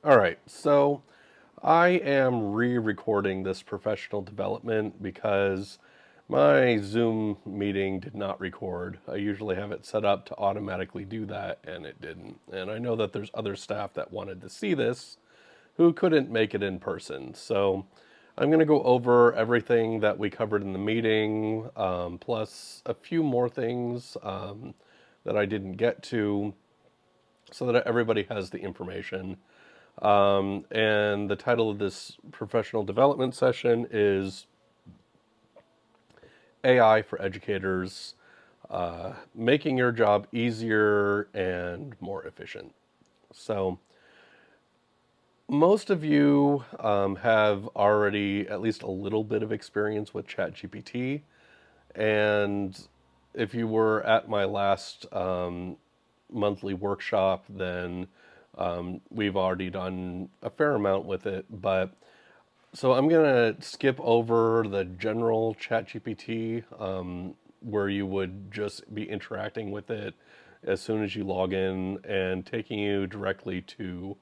All right, so I am re-recording this professional development because my Zoom meeting did not record. I usually have it set up to automatically do that, and it didn't. And I know that there's other staff that wanted to see this who couldn't make it in person. So I'm going to go over everything that we covered in the meeting, plus a few more things that I didn't get to, so that everybody has the information. And the title of this professional development session is AI for Educators, making your job easier and more efficient. So, most of you have already at least a little bit of experience with ChatGPT. And if you were at my last monthly workshop, then we've already done a fair amount with it. But so I'm gonna skip over the general ChatGPT, where you would just be interacting with it as soon as you log in, and taking you directly to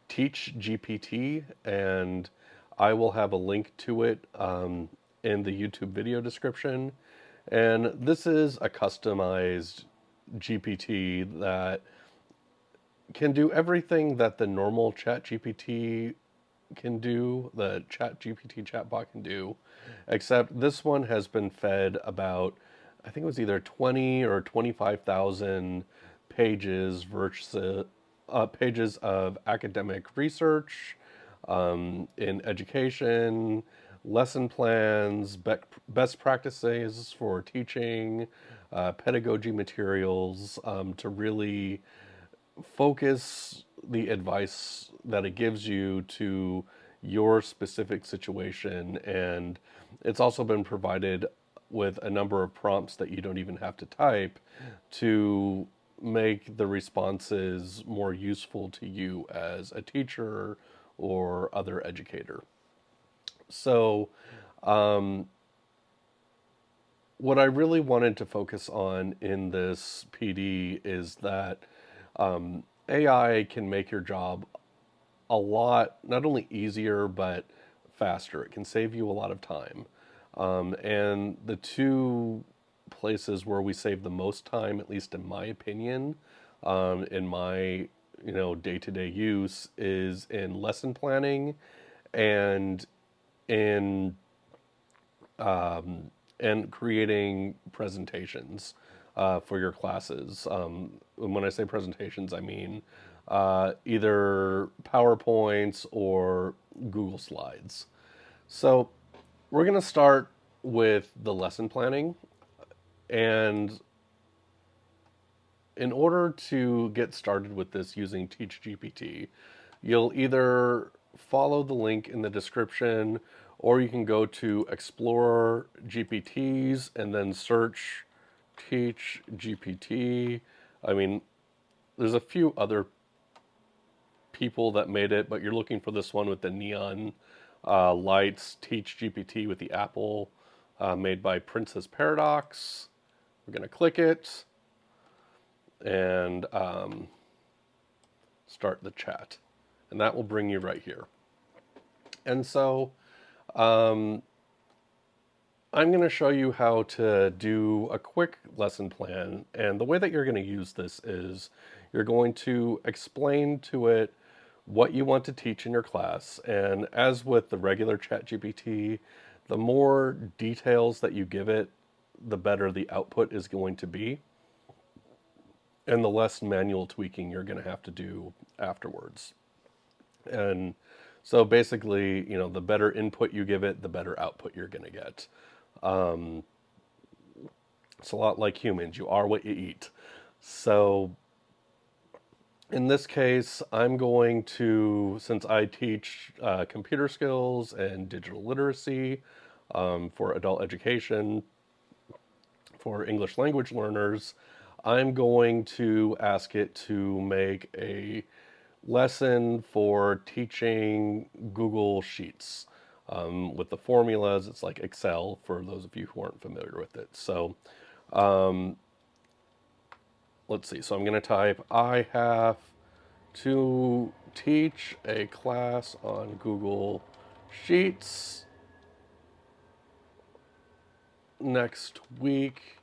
TeachGPT, and I will have a link to it in the YouTube video description. And this is a customized GPT that can do everything that the normal ChatGPT can do, the ChatGPT chatbot can do, except this one has been fed about, I think it was either 20 or 25,000 pages versus pages of academic research in education, lesson plans, best practices for teaching, pedagogy materials, to really focus the advice that it gives you to your specific situation. And it's also been provided with a number of prompts that you don't even have to type to make the responses more useful to you as a teacher or other educator. So, what I really wanted to focus on in this PD is that AI can make your job a lot, not only easier, but faster. It can save you a lot of time. And the two places where we save the most time, at least in my opinion, in my day-to-day use, is in lesson planning and in and creating presentations for your classes. And when I say presentations, I mean either PowerPoints or Google Slides. So we're going to start with the lesson planning. And in order to get started with this using TeachGPT, you'll either follow the link in the description, or you can go to Explore GPTs and then search TeachGPT. I mean, there's a few other people that made it, but you're looking for this one with the neon lights, TeachGPT with the apple, made by Princess Paradox. We're going to click it and start the chat. And that will bring you right here. And so I'm going to show you how to do a quick lesson plan. And the way that you're going to use this is you're going to explain to it what you want to teach in your class. And as with the regular ChatGPT, the more details that you give it, the better the output is going to be, and the less manual tweaking you're going to have to do afterwards. And so basically, the better input you give it, the better output you're going to get. It's a lot like humans. You are what you eat. So in this case, I'm going to, since I teach computer skills and digital literacy for adult education, for English language learners, I'm going to ask it to make a lesson for teaching Google Sheets. With the formulas, it's like Excel for those of you who aren't familiar with it. So let's see. So I'm going to type, I have to teach a class on Google Sheets next week.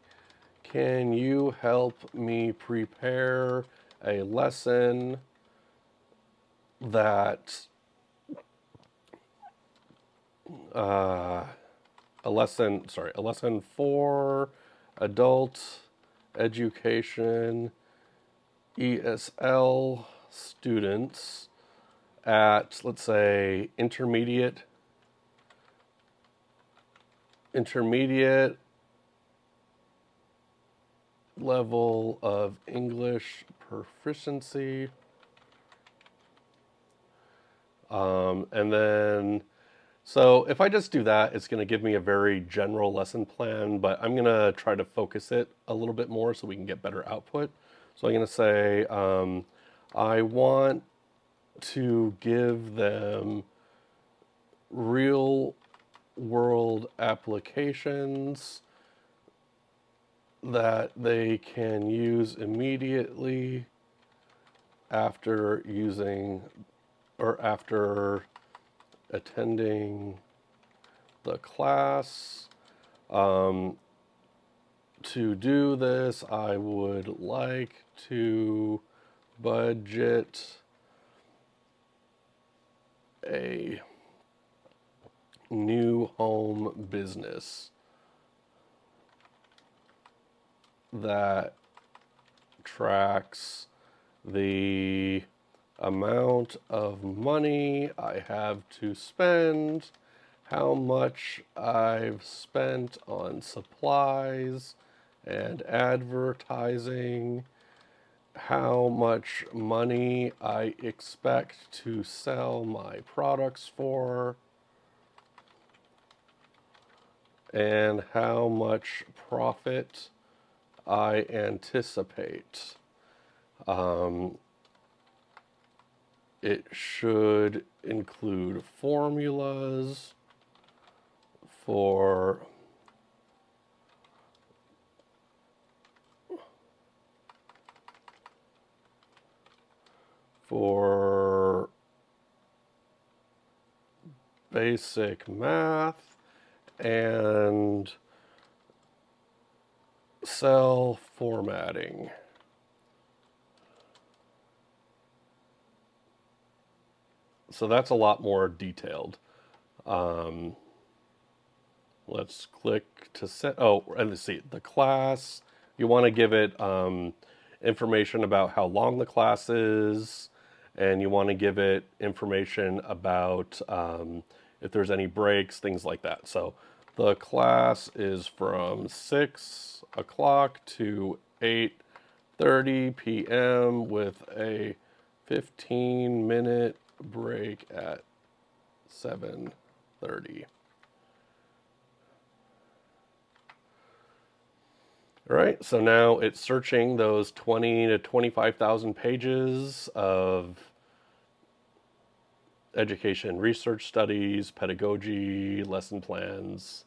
Can you help me prepare a lesson that a lesson for adult education ESL students at, let's say, intermediate level of English proficiency. And then, so if I just do that, it's going to give me a very general lesson plan, but I'm going to try to focus it a little bit more so we can get better output. So I'm going to say, I want to give them real world applications that they can use immediately after using or after attending the class. To do this, I would like to budget a new home business that tracks the amount of money I have to spend, how much I've spent on supplies and advertising, how much money I expect to sell my products for, and how much profit I anticipate. It should include formulas for basic math and cell formatting. So that's a lot more detailed. Let's click to set. Oh, and let's see the class. You want to give it information about how long the class is, and you want to give it information about if there's any breaks, things like that. So the class is from 6 o'clock to 8:30 p.m. with a 15-minute break at 7:30. All right, so now it's searching those 20 to 25,000 pages of education research studies, pedagogy, lesson plans.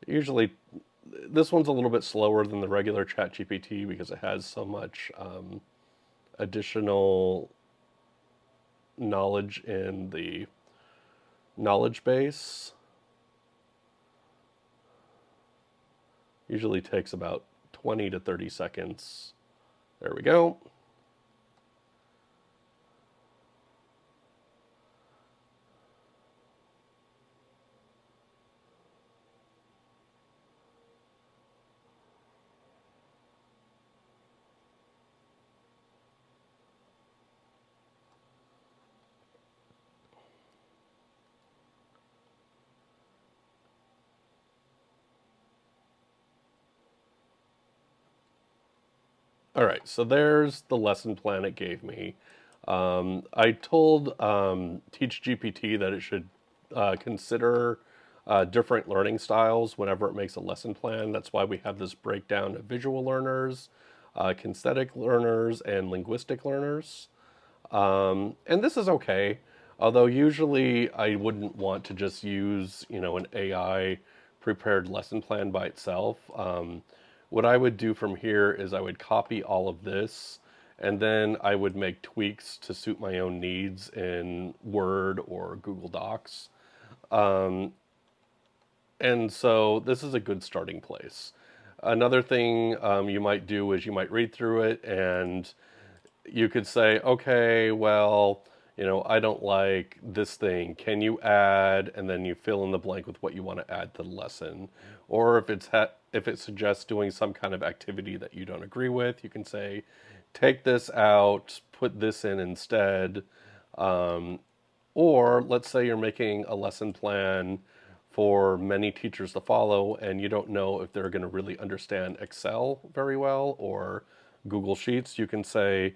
Usually, this one's a little bit slower than the regular ChatGPT because it has so much additional knowledge in the knowledge base. Usually takes about 20 to 30 seconds. There we go. All right, so there's the lesson plan it gave me. I told TeachGPT that it should consider different learning styles whenever it makes a lesson plan. That's why we have this breakdown of visual learners, kinesthetic learners, and linguistic learners. And this is okay, although usually I wouldn't want to just use, an AI prepared lesson plan by itself. What I would do from here is I would copy all of this and then I would make tweaks to suit my own needs in Word or Google Docs. And so this is a good starting place. Another thing you might do is you might read through it and you could say, okay, well, I don't like this thing. Can you add, and then you fill in the blank with what you want to add to the lesson. Or if it suggests doing some kind of activity that you don't agree with, you can say, take this out, put this in instead. Or let's say you're making a lesson plan for many teachers to follow, and you don't know if they're going to really understand Excel very well or Google Sheets. You can say,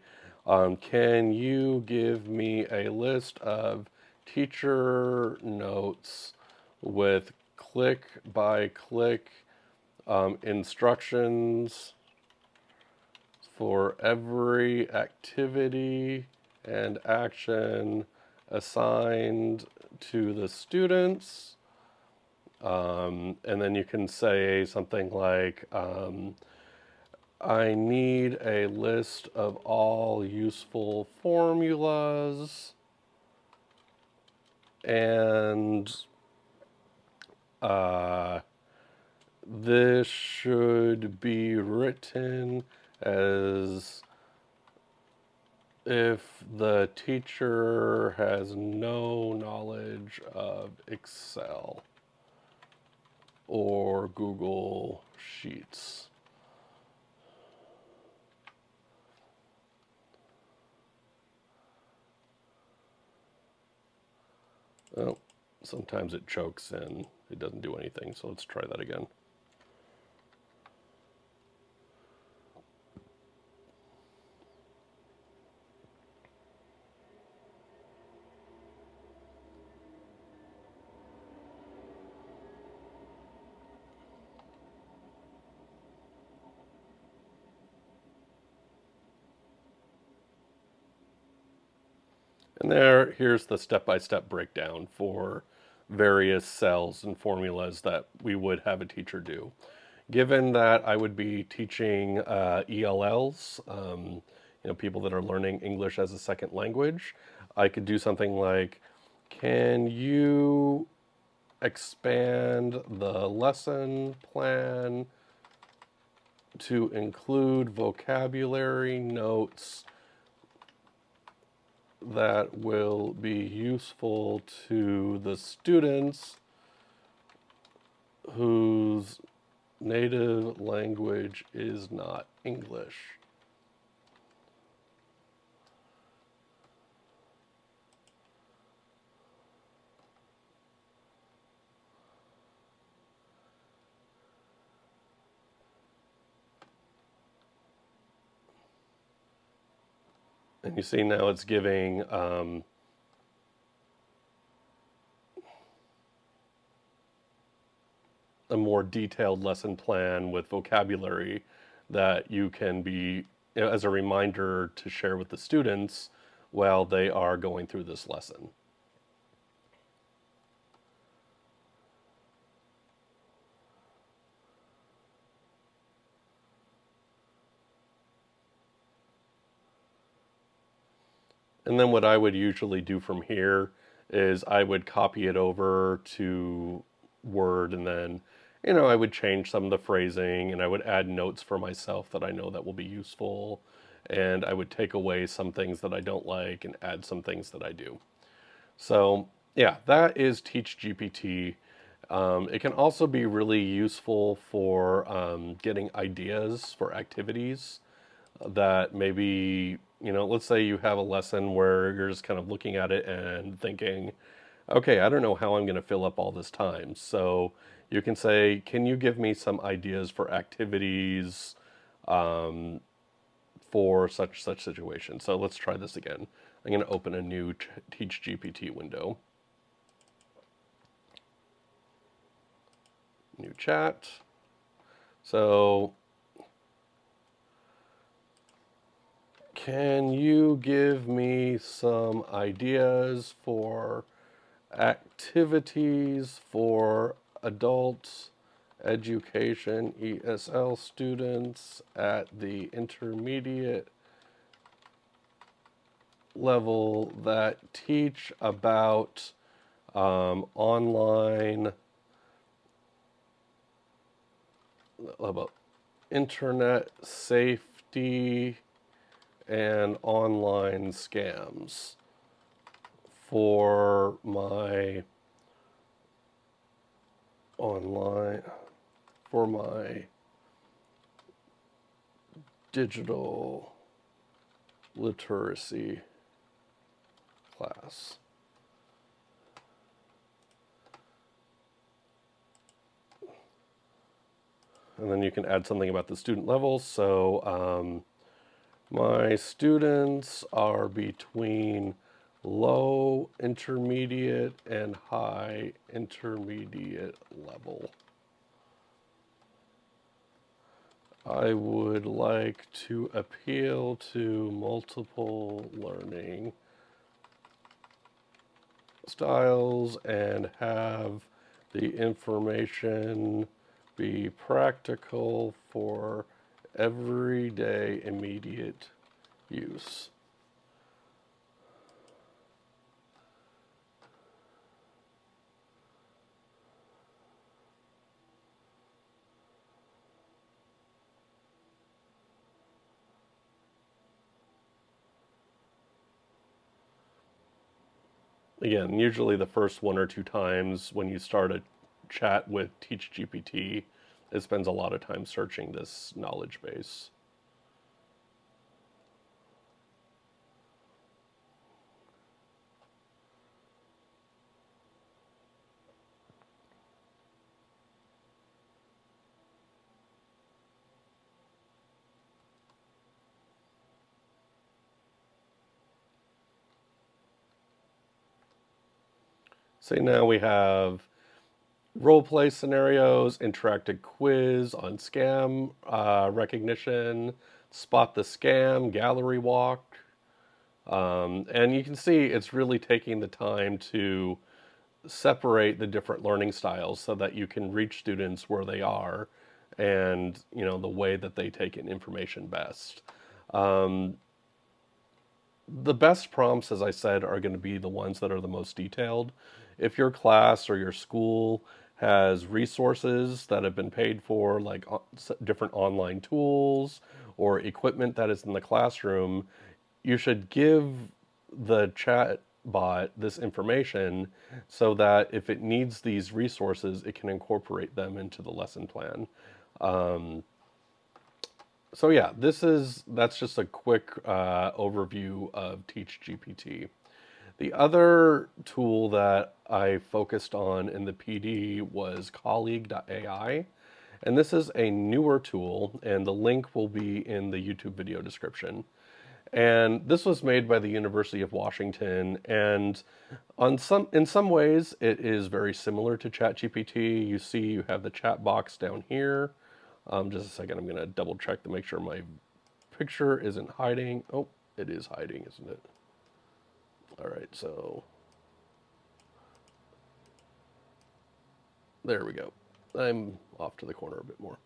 can you give me a list of teacher notes with click by click instructions for every activity and action assigned to the students. And then you can say something like, I need a list of all useful formulas, and this should be written as if the teacher has no knowledge of Excel or Google Sheets. Oh, sometimes it chokes and it doesn't do anything, so let's try that again. And here's the step-by-step breakdown for various cells and formulas that we would have a teacher do. Given that I would be teaching ELLs, people that are learning English as a second language, I could do something like, can you expand the lesson plan to include vocabulary notes that will be useful to the students whose native language is not English. And you see now it's giving a more detailed lesson plan with vocabulary that you can be, as a reminder to share with the students while they are going through this lesson. And then what I would usually do from here is I would copy it over to Word, and then, I would change some of the phrasing, and I would add notes for myself that I know that will be useful, and I would take away some things that I don't like and add some things that I do. So yeah, that is TeachGPT. It can also be really useful for getting ideas for activities that maybe, let's say you have a lesson where you're just kind of looking at it and thinking, okay, I don't know how I'm going to fill up all this time. So you can say, can you give me some ideas for activities for such situation? So let's try this again. I'm going to open a new TeachGPT window. New chat. So can you give me some ideas for activities for adult education ESL students at the intermediate level that teach online, about internet safety and online scams for my online, for my digital literacy class. And then you can add something about the student level. So my students are between low, intermediate, and high intermediate level. I would like to appeal to multiple learning styles and have the information be practical for everyday immediate use. Again, usually the first one or two times when you start a chat with TeachGPT, it spends a lot of time searching this knowledge base. Say now we have role play scenarios, interactive quiz on scam recognition, spot the scam, gallery walk. And you can see it's really taking the time to separate the different learning styles so that you can reach students where they are and the way that they take in information best. The best prompts, as I said, are going to be the ones that are the most detailed. If your class or your school has resources that have been paid for, like different online tools or equipment that is in the classroom, you should give the chat bot this information so that if it needs these resources, it can incorporate them into the lesson plan. So yeah, that's just a quick overview of TeachGPT. The other tool that I focused on in the PD was colleague.ai. And this is a newer tool, and the link will be in the YouTube video description. And this was made by the University of Washington, and in some ways it is very similar to ChatGPT. You see you have the chat box down here. Just a second, I'm going to double check to make sure my picture isn't hiding. Oh, it is hiding, isn't it? All right, so there we go. I'm off to the corner a bit more.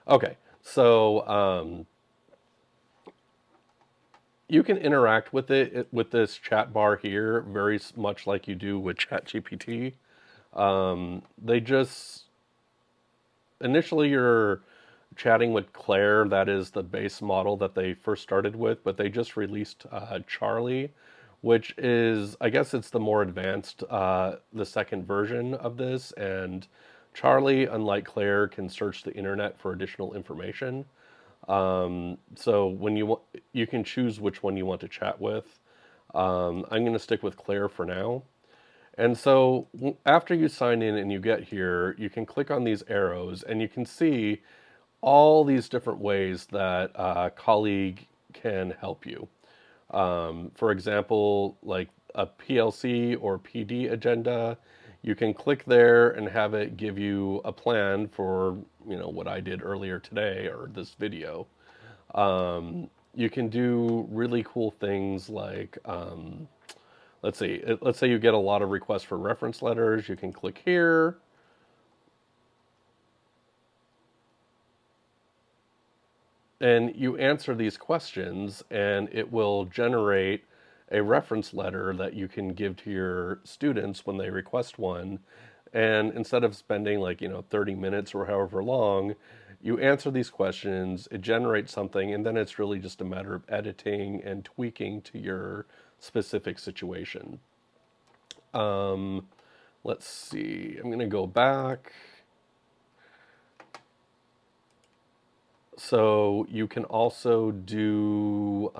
Okay, so you can interact with it with this chat bar here, very much like you do with ChatGPT. They just initially you're chatting with Claire. That is the base model that they first started with, but they just released Charlie, which is, I guess, it's the more advanced, the second version of this. And Charlie, unlike Claire, can search the internet for additional information. So when you can choose which one you want to chat with. I'm going to stick with Claire for now. And so after you sign in and you get here, you can click on these arrows and you can see all these different ways that a colleague can help you. For example, like a PLC or PD agenda, you can click there and have it give you a plan for, what I did earlier today or this video. You can do really cool things like, let's say you get a lot of requests for reference letters. You can click here. And you answer these questions, and it will generate a reference letter that you can give to your students when they request one. And instead of spending like, 30 minutes or however long, you answer these questions, it generates something, and then it's really just a matter of editing and tweaking to your specific situation. Um, let's see, I'm going to go back. So you can also do,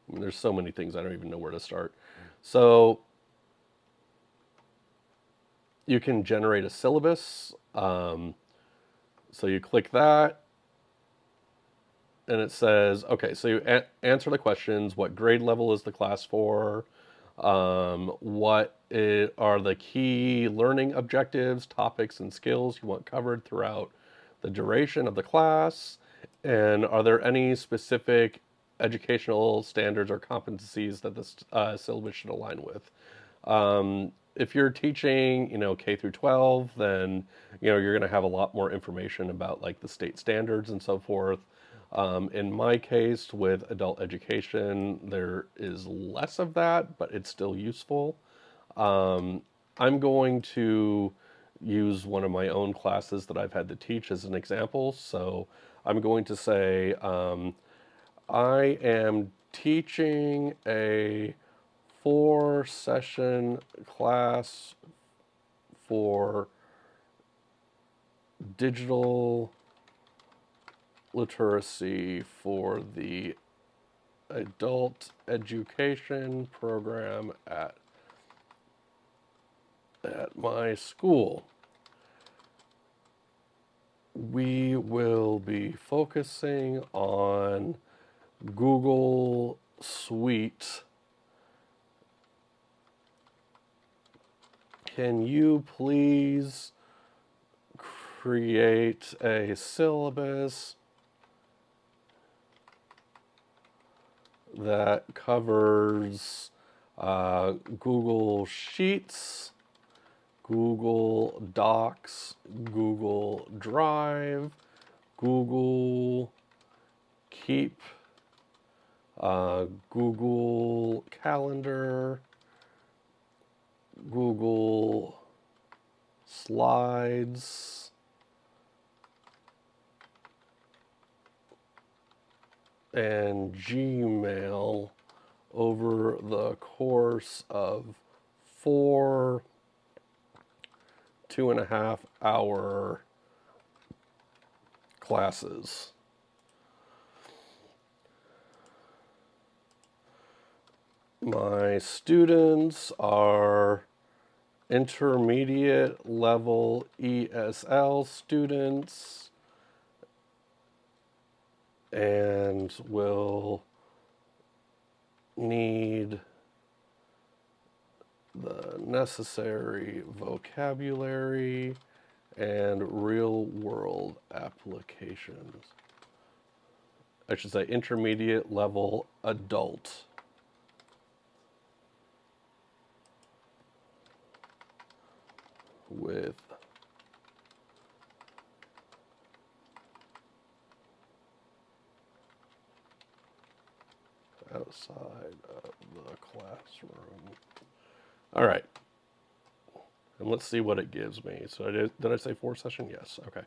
there's so many things, I don't even know where to start. So you can generate a syllabus. So you click that, and it says, okay, so you answer the questions. What grade level is the class for? Are the key learning objectives, topics, and skills you want covered throughout the duration of the class? And are there any specific educational standards or competencies that this syllabus should align with? If you're teaching, K through 12, then, you're going to have a lot more information about like the state standards and so forth. In my case, with adult education, there is less of that, but it's still useful. Um, I'm going to use one of my own classes that I've had to teach as an example. So I'm going to say, I am teaching a 4-session class for digital literacy for the adult education program at my school. We will be focusing on Google Suite. Can you please create a syllabus that covers Google Sheets, Google Docs, Google Drive, Google Keep, Google Calendar, Google Slides, and Gmail over the course of 4 2.5 hour classes. My students are intermediate level ESL students and will need the necessary vocabulary and real world applications. I should say intermediate level adult. With outside of the classroom. All right. And let's see what it gives me. So did I say 4-session? Yes. Okay.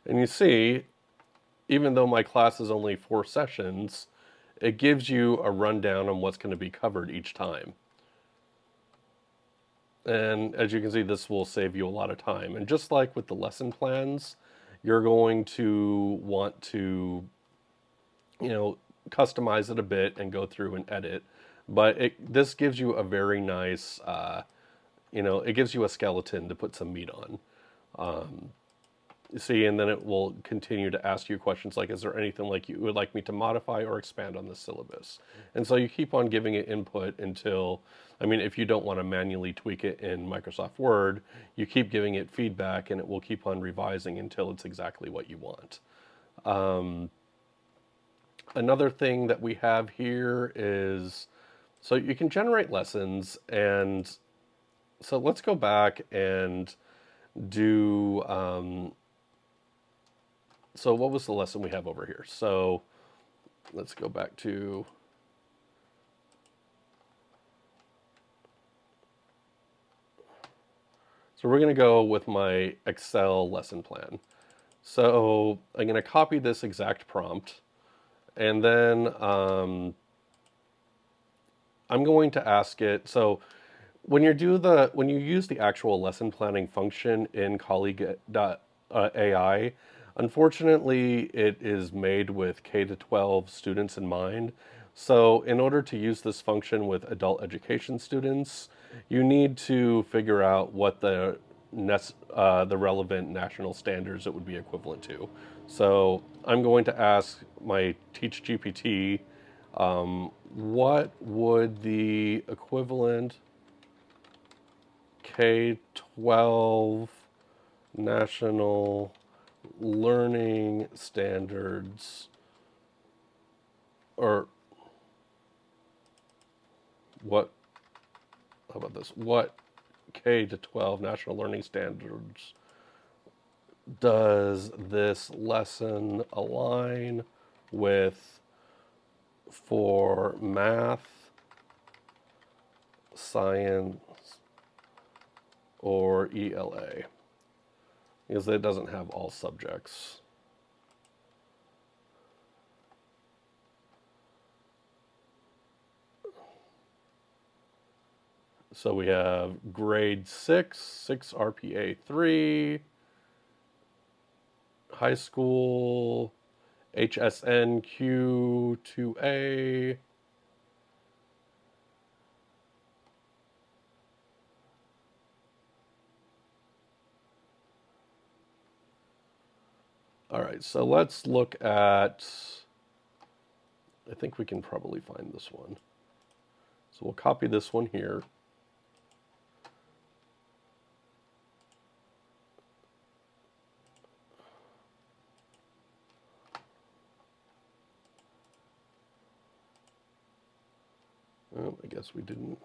And you see, even though my class is only 4 sessions, it gives you a rundown on what's going to be covered each time. And as you can see, this will save you a lot of time. And just like with the lesson plans, you're going to want to, customize it a bit and go through and edit. But this gives you a very nice, it gives you a skeleton to put some meat on. See, and then it will continue to ask you questions like, is there anything like you would like me to modify or expand on the syllabus? And so you keep on giving it input until, if you don't want to manually tweak it in Microsoft Word, you keep giving it feedback and it will keep on revising until it's exactly what you want. Another thing that we have here is, so you can generate lessons, and so let's go back and do, so what was the lesson we have over here? So let's go back to, so we're going to go with my Excel lesson plan. So I'm going to copy this exact prompt, and then I'm going to ask it. So when you use the actual lesson planning function in Colleague.ai, unfortunately, it is made with K to 12 students in mind. So in order to use this function with adult education students, you need to figure out what the relevant national standards it would be equivalent to. So I'm going to ask my TeachGPT, what would the equivalent K-12 national learning standards, or what, how about this? What K-12 national learning standards does this lesson align with for math, science, or ELA? Because it doesn't have all subjects. So we have grade 6 RPA 3, high school, HSNQ 2A. All right, so let's look at, I think we can probably find this one. So we'll copy this one here. Oh, I guess we didn't.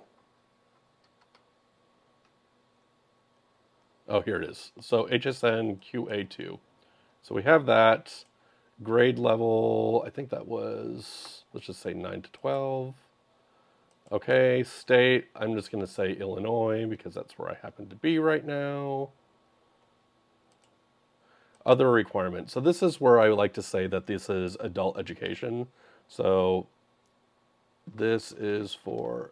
Oh, here it is. So HSN QA2. So we have that grade level. I think that was, let's just say 9 to 12. Okay, state. I'm just going to say Illinois because that's where I happen to be right now. Other requirements. So this is where I like to say that this is adult education. So this is for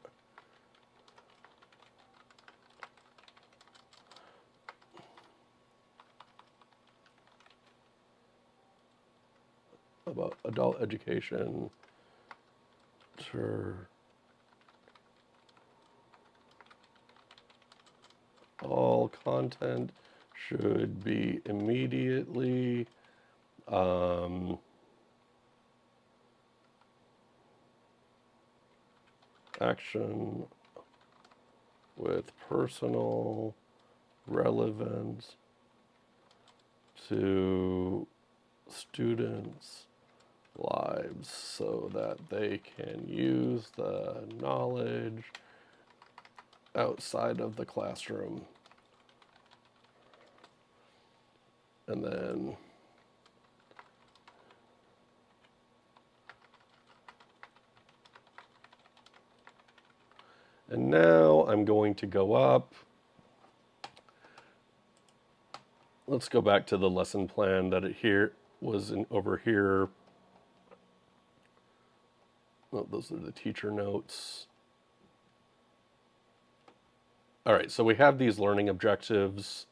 about adult education. Sure. All content should be immediately action with personal relevance to students' lives so that they can use the knowledge outside of the classroom. And then now I'm going to go up. Let's go back to the lesson plan that it here was over here. Oh, those are the teacher notes. All right, so we have these learning objectives.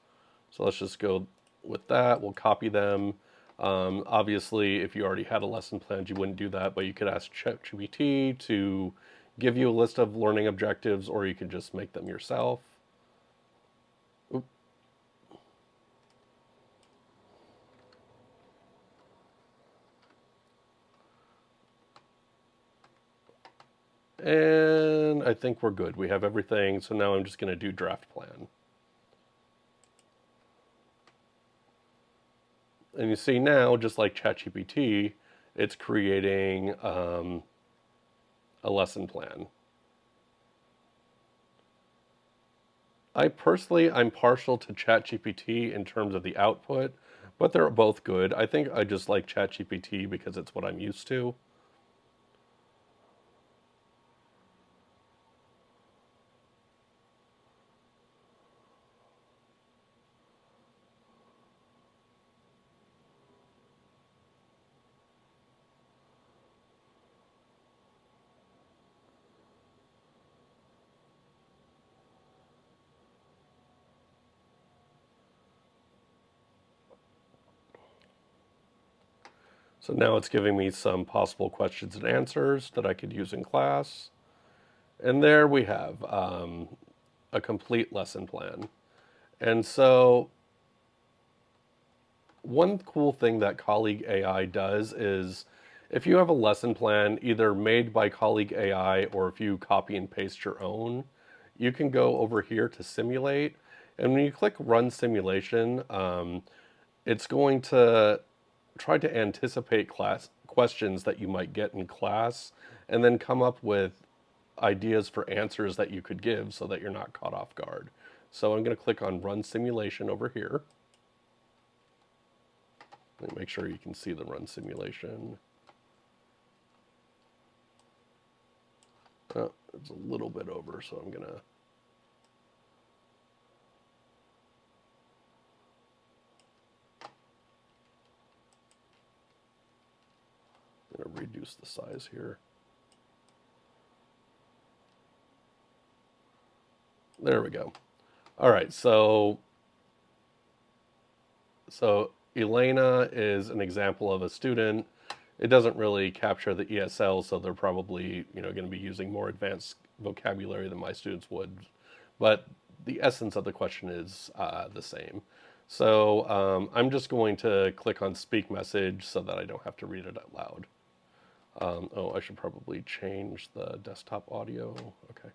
So let's just go with that. We'll copy them. Obviously, if you already had a lesson planned, you wouldn't do that, but you could ask ChatGPT to give you a list of learning objectives, or you can just make them yourself. Oop. And I think we're good. We have everything. So now I'm just going to do draft plan. And you see now, just like ChatGPT, it's creating a lesson plan. I'm partial to ChatGPT in terms of the output, but they're both good. I think I just like ChatGPT because it's what I'm used to. So now it's giving me some possible questions and answers that I could use in class. And there we have a complete lesson plan. And so one cool thing that Colleague AI does is if you have a lesson plan either made by Colleague AI or if you copy and paste your own, you can go over here to simulate. And when you click run simulation, it's going to try to anticipate class questions that you might get in class and then come up with ideas for answers that you could give so that you're not caught off guard. So I'm going to click on run simulation over here. Let me make sure you can see the run simulation. Oh, it's a little bit over, so I'm gonna reduce the size here. There we go. All right, so Elena is an example of a student. It doesn't really capture the ESL, so they're probably going to be using more advanced vocabulary than my students would. But the essence of the question is the same. So I'm just going to click on speak message so that I don't have to read it out loud. Oh, I should probably change the desktop audio. Okay.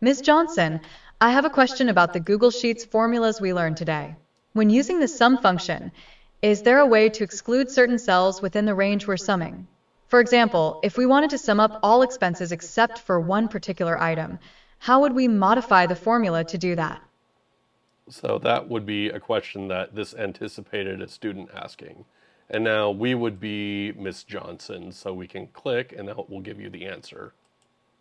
Ms. Johnson, I have a question about the Google Sheets formulas we learned today. When using the sum function, is there a way to exclude certain cells within the range we're summing? For example, if we wanted to sum up all expenses except for one particular item, how would we modify the formula to do that? So that would be a question that this anticipated a student asking. And now we would be Miss Johnson, so we can click and that will give you the answer.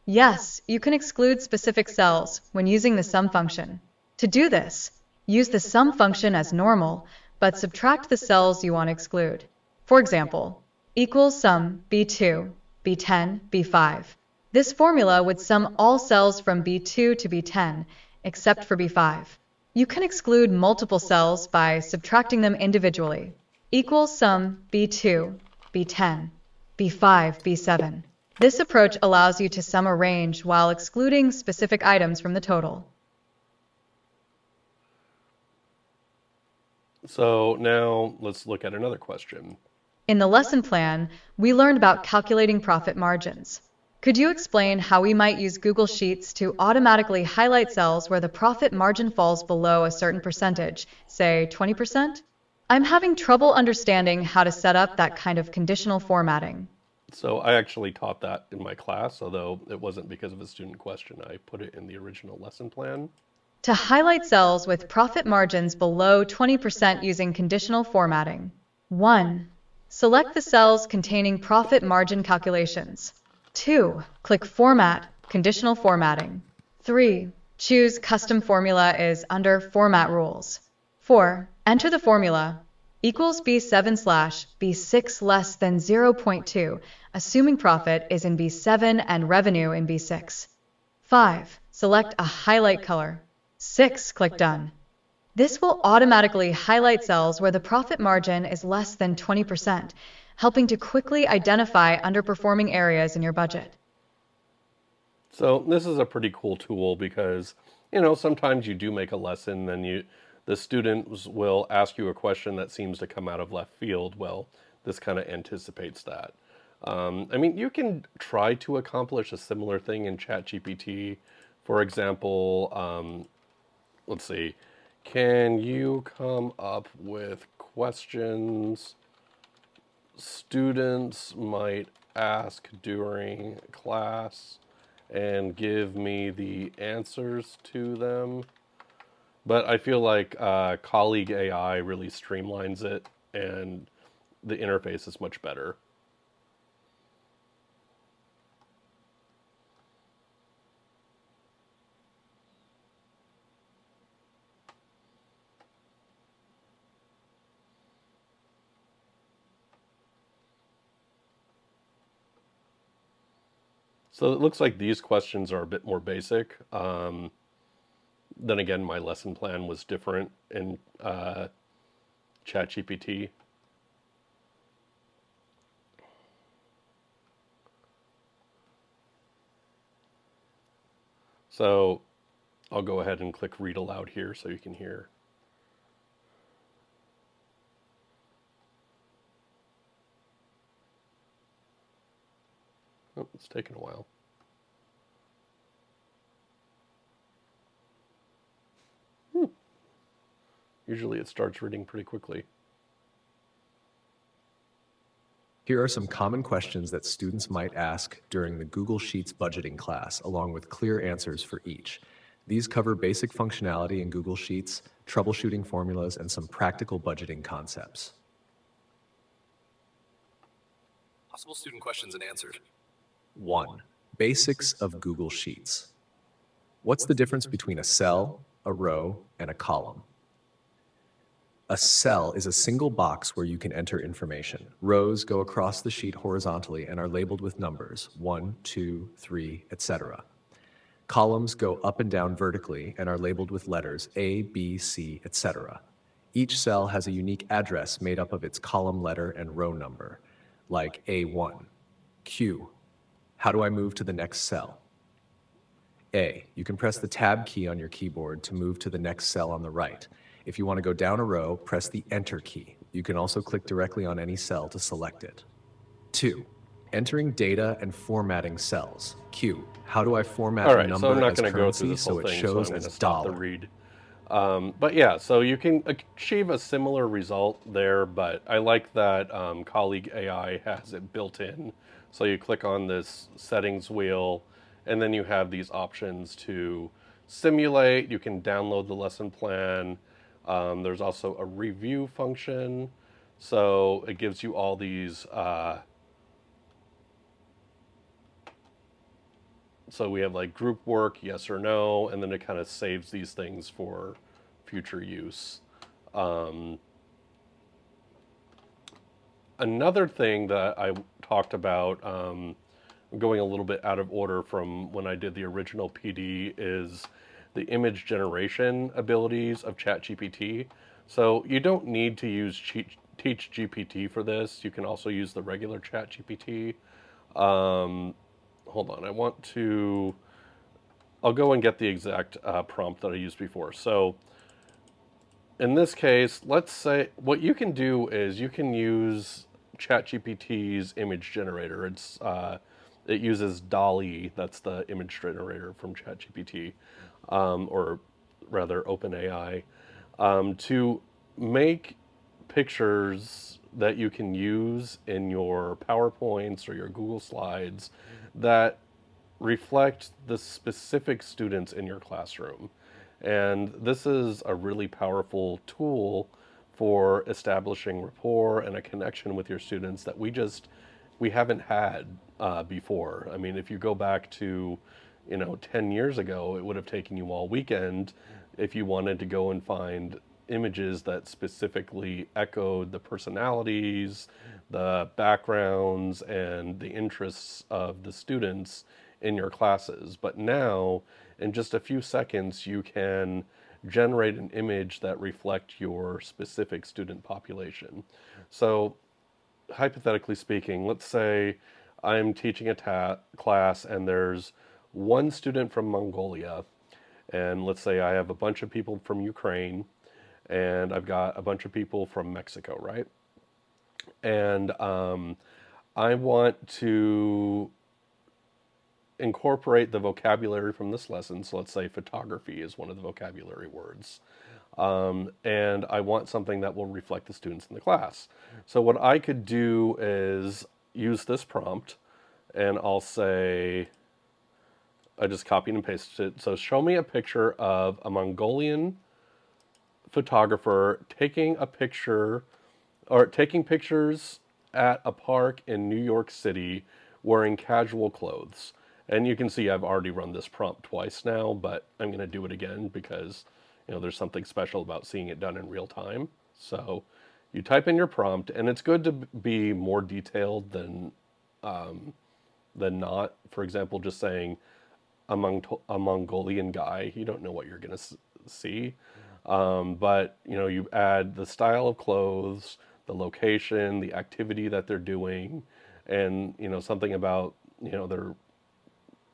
Yes, you can exclude specific cells when using the sum function. To do this, use the sum function as normal, but subtract the cells you want to exclude. For example, equals sum B2, B10, B5. This formula would sum all cells from B2 to B10, except for B5. You can exclude multiple cells by subtracting them individually. Equals sum B2, B10, B5, B7. This approach allows you to sum a range while excluding specific items from the total. So now let's look at another question. In the lesson plan, we learned about calculating profit margins. Could you explain how we might use Google Sheets to automatically highlight cells where the profit margin falls below a certain percentage, say 20%? I'm having trouble understanding how to set up that kind of conditional formatting. So I actually taught that in my class, although it wasn't because of a student question. I put it in the original lesson plan. To highlight cells with profit margins below 20% using conditional formatting. 1. Select the cells containing profit margin calculations. 2. Click Format, Conditional Formatting. 3. Choose Custom Formula is under Format Rules. 4. Enter the formula equals B7/B6 less than 0.2, assuming profit is in B7 and revenue in B6. 5. Select a highlight color. 6. Click Done. This will automatically highlight cells where the profit margin is less than 20%, helping to quickly identify underperforming areas in your budget. So this is a pretty cool tool because, sometimes you do make a lesson, then the students will ask you a question that seems to come out of left field. Well, this kind of anticipates that. You can try to accomplish a similar thing in ChatGPT. For example, let's see, can you come up with questions students might ask during class and give me the answers to them. But I feel like colleague AI really streamlines it, and the interface is much better. So it looks like these questions are a bit more basic. Then again, my lesson plan was different in ChatGPT. So I'll go ahead and click read aloud here so you can hear. Oh, it's taken a while. Usually it starts reading pretty quickly. Here are some common questions that students might ask during the Google Sheets budgeting class, along with clear answers for each. These cover basic functionality in Google Sheets, troubleshooting formulas, and some practical budgeting concepts. Possible student questions and answers. 1. Basics of Google Sheets. What's the difference between a cell, a row, and a column? A cell is a single box where you can enter information. Rows go across the sheet horizontally and are labeled with numbers, 1, 2, 3, etc. Columns go up and down vertically and are labeled with letters A, B, C, etc. Each cell has a unique address made up of its column letter and row number, like A1. Q. How do I move to the next cell? A. You can press the Tab key on your keyboard to move to the next cell on the right. If you want to go down a row, press the Enter key. You can also click directly on any cell to select it. 2. Entering data and formatting cells. Q. How do I format All a right, so I'm number not as going to go through currency this whole so it thing, so I'm shows going to as stop the dollar? read. But yeah, so you can achieve a similar result there, but I like that Colleague AI has it built in. So you click on this settings wheel, and then you have these options to simulate. You can download the lesson plan. There's also a review function. So it gives you all these. So we have like group work, yes or no, and then it kind of saves these things for future use. Another thing that I talked about, going a little bit out of order from when I did the original PD, is the image generation abilities of ChatGPT. So you don't need to use TeachGPT for this. You can also use the regular ChatGPT. Hold on, I'll go and get the exact prompt that I used before. So in this case, let's say what you can do is you can use ChatGPT's image generator. It uses DALL-E, that's the image generator from ChatGPT, or rather OpenAI, to make pictures that you can use in your PowerPoints or your Google Slides that reflect the specific students in your classroom. And this is a really powerful tool for establishing rapport and a connection with your students that we haven't had before. I mean, if you go back to 10 years ago, it would have taken you all weekend if you wanted to go and find images that specifically echoed the personalities, the backgrounds, and the interests of the students in your classes. But now, in just a few seconds, you can generate an image that reflects your specific student population. So, hypothetically speaking, let's say I'm teaching a class and there's one student from Mongolia, and let's say I have a bunch of people from Ukraine, and I've got a bunch of people from Mexico, right? And I want to incorporate the vocabulary from this lesson. So let's say photography is one of the vocabulary words. and I want something that will reflect the students in the class. So what I could do is use this prompt, and I'll say, I just copied and pasted it. So show me a picture of a Mongolian photographer taking a picture or taking pictures at a park in New York City wearing casual clothes. And you can see I've already run this prompt twice now, but I'm going to do it again because there's something special about seeing it done in real time. So you type in your prompt, and it's good to be more detailed than not. For example, just saying a Mongolian guy, you don't know what you're going to see. But you add the style of clothes, the location, the activity that they're doing, and something about their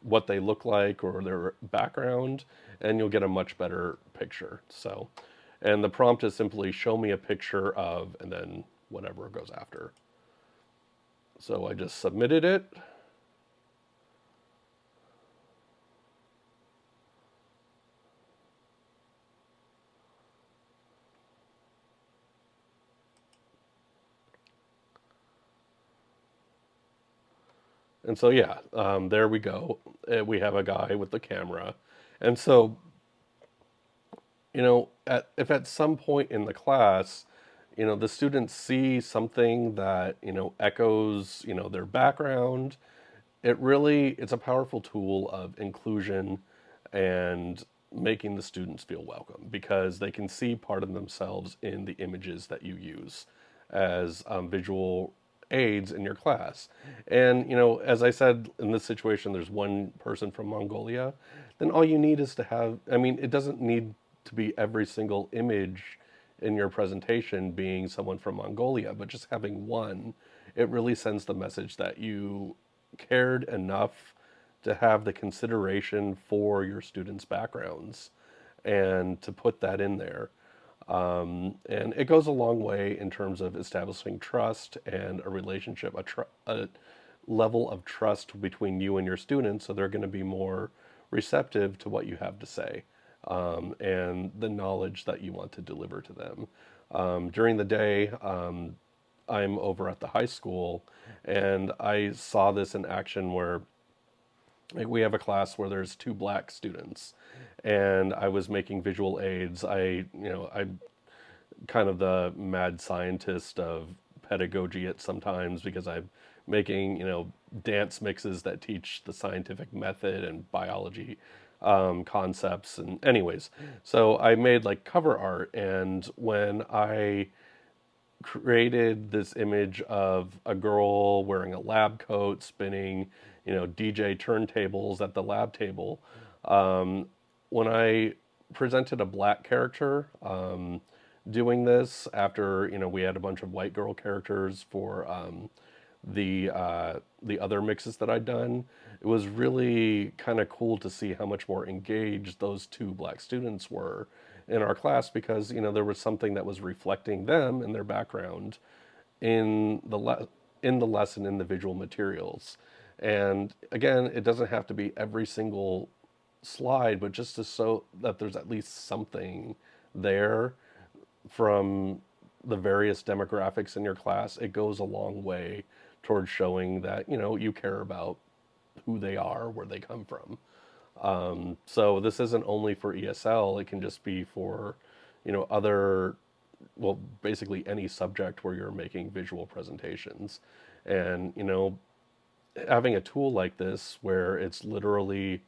what they look like or their background, and you'll get a much better picture. So, and the prompt is simply show me a picture of, and then whatever goes after. So I just submitted it. And so, yeah, there we go. We have a guy with the camera. And so, if at some point in the class, the students see something that, echoes, their background, it's a powerful tool of inclusion and making the students feel welcome because they can see part of themselves in the images that you use as visual aids in your class. And, as I said, in this situation, there's one person from Mongolia, then all you need is to have, I mean, it doesn't need to be every single image in your presentation being someone from Mongolia, but just having one, it really sends the message that you cared enough to have the consideration for your students' backgrounds and to put that in there. And it goes a long way in terms of establishing trust and a relationship, a level of trust between you and your students, so they're going to be more receptive to what you have to say and the knowledge that you want to deliver to them. During the day, I'm over at the high school, and I saw this in action where we have a class where there's two black students, and I was making visual aids. I'm kind of the mad scientist of pedagogy at sometimes because I'm making, dance mixes that teach the scientific method and biology concepts. And anyways, so I made like cover art, and when I created this image of a girl wearing a lab coat, spinning, DJ turntables at the lab table. When I presented a black character doing this after, we had a bunch of white girl characters for the other mixes that I'd done, it was really kind of cool to see how much more engaged those two black students were in our class because there was something that was reflecting them and their background in the lesson in the visual materials. And again, it doesn't have to be every single slide, but just to so that there's at least something there from the various demographics in your class, it goes a long way towards showing that you care about who they are, where they come from. So this isn't only for ESL, it can just be for, other, well, basically any subject where you're making visual presentations. And, having a tool like this where it's literally,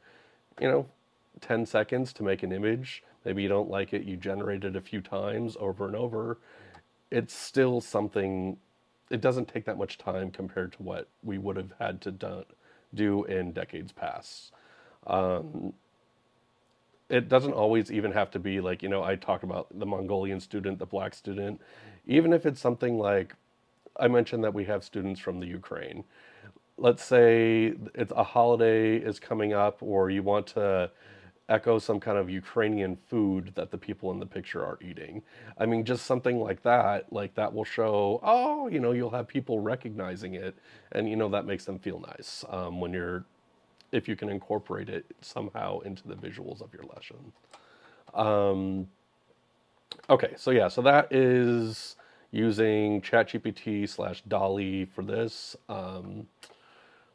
you know, 10 seconds to make an image, maybe you don't like it, you generate it a few times over and over, it's still something, it doesn't take that much time compared to what we would have had to do in decades past. It doesn't always even have to be like, I talked about the Mongolian student, the black student. Even if it's something like, I mentioned that we have students from the Ukraine. Let's say it's a holiday is coming up, or you want to echo some kind of Ukrainian food that the people in the picture are eating. I mean, just something like that will show, oh, you'll have people recognizing it, and that makes them feel nice if you can incorporate it somehow into the visuals of your lesson. Okay, so yeah, so that is using ChatGPT slash DALL-E for this.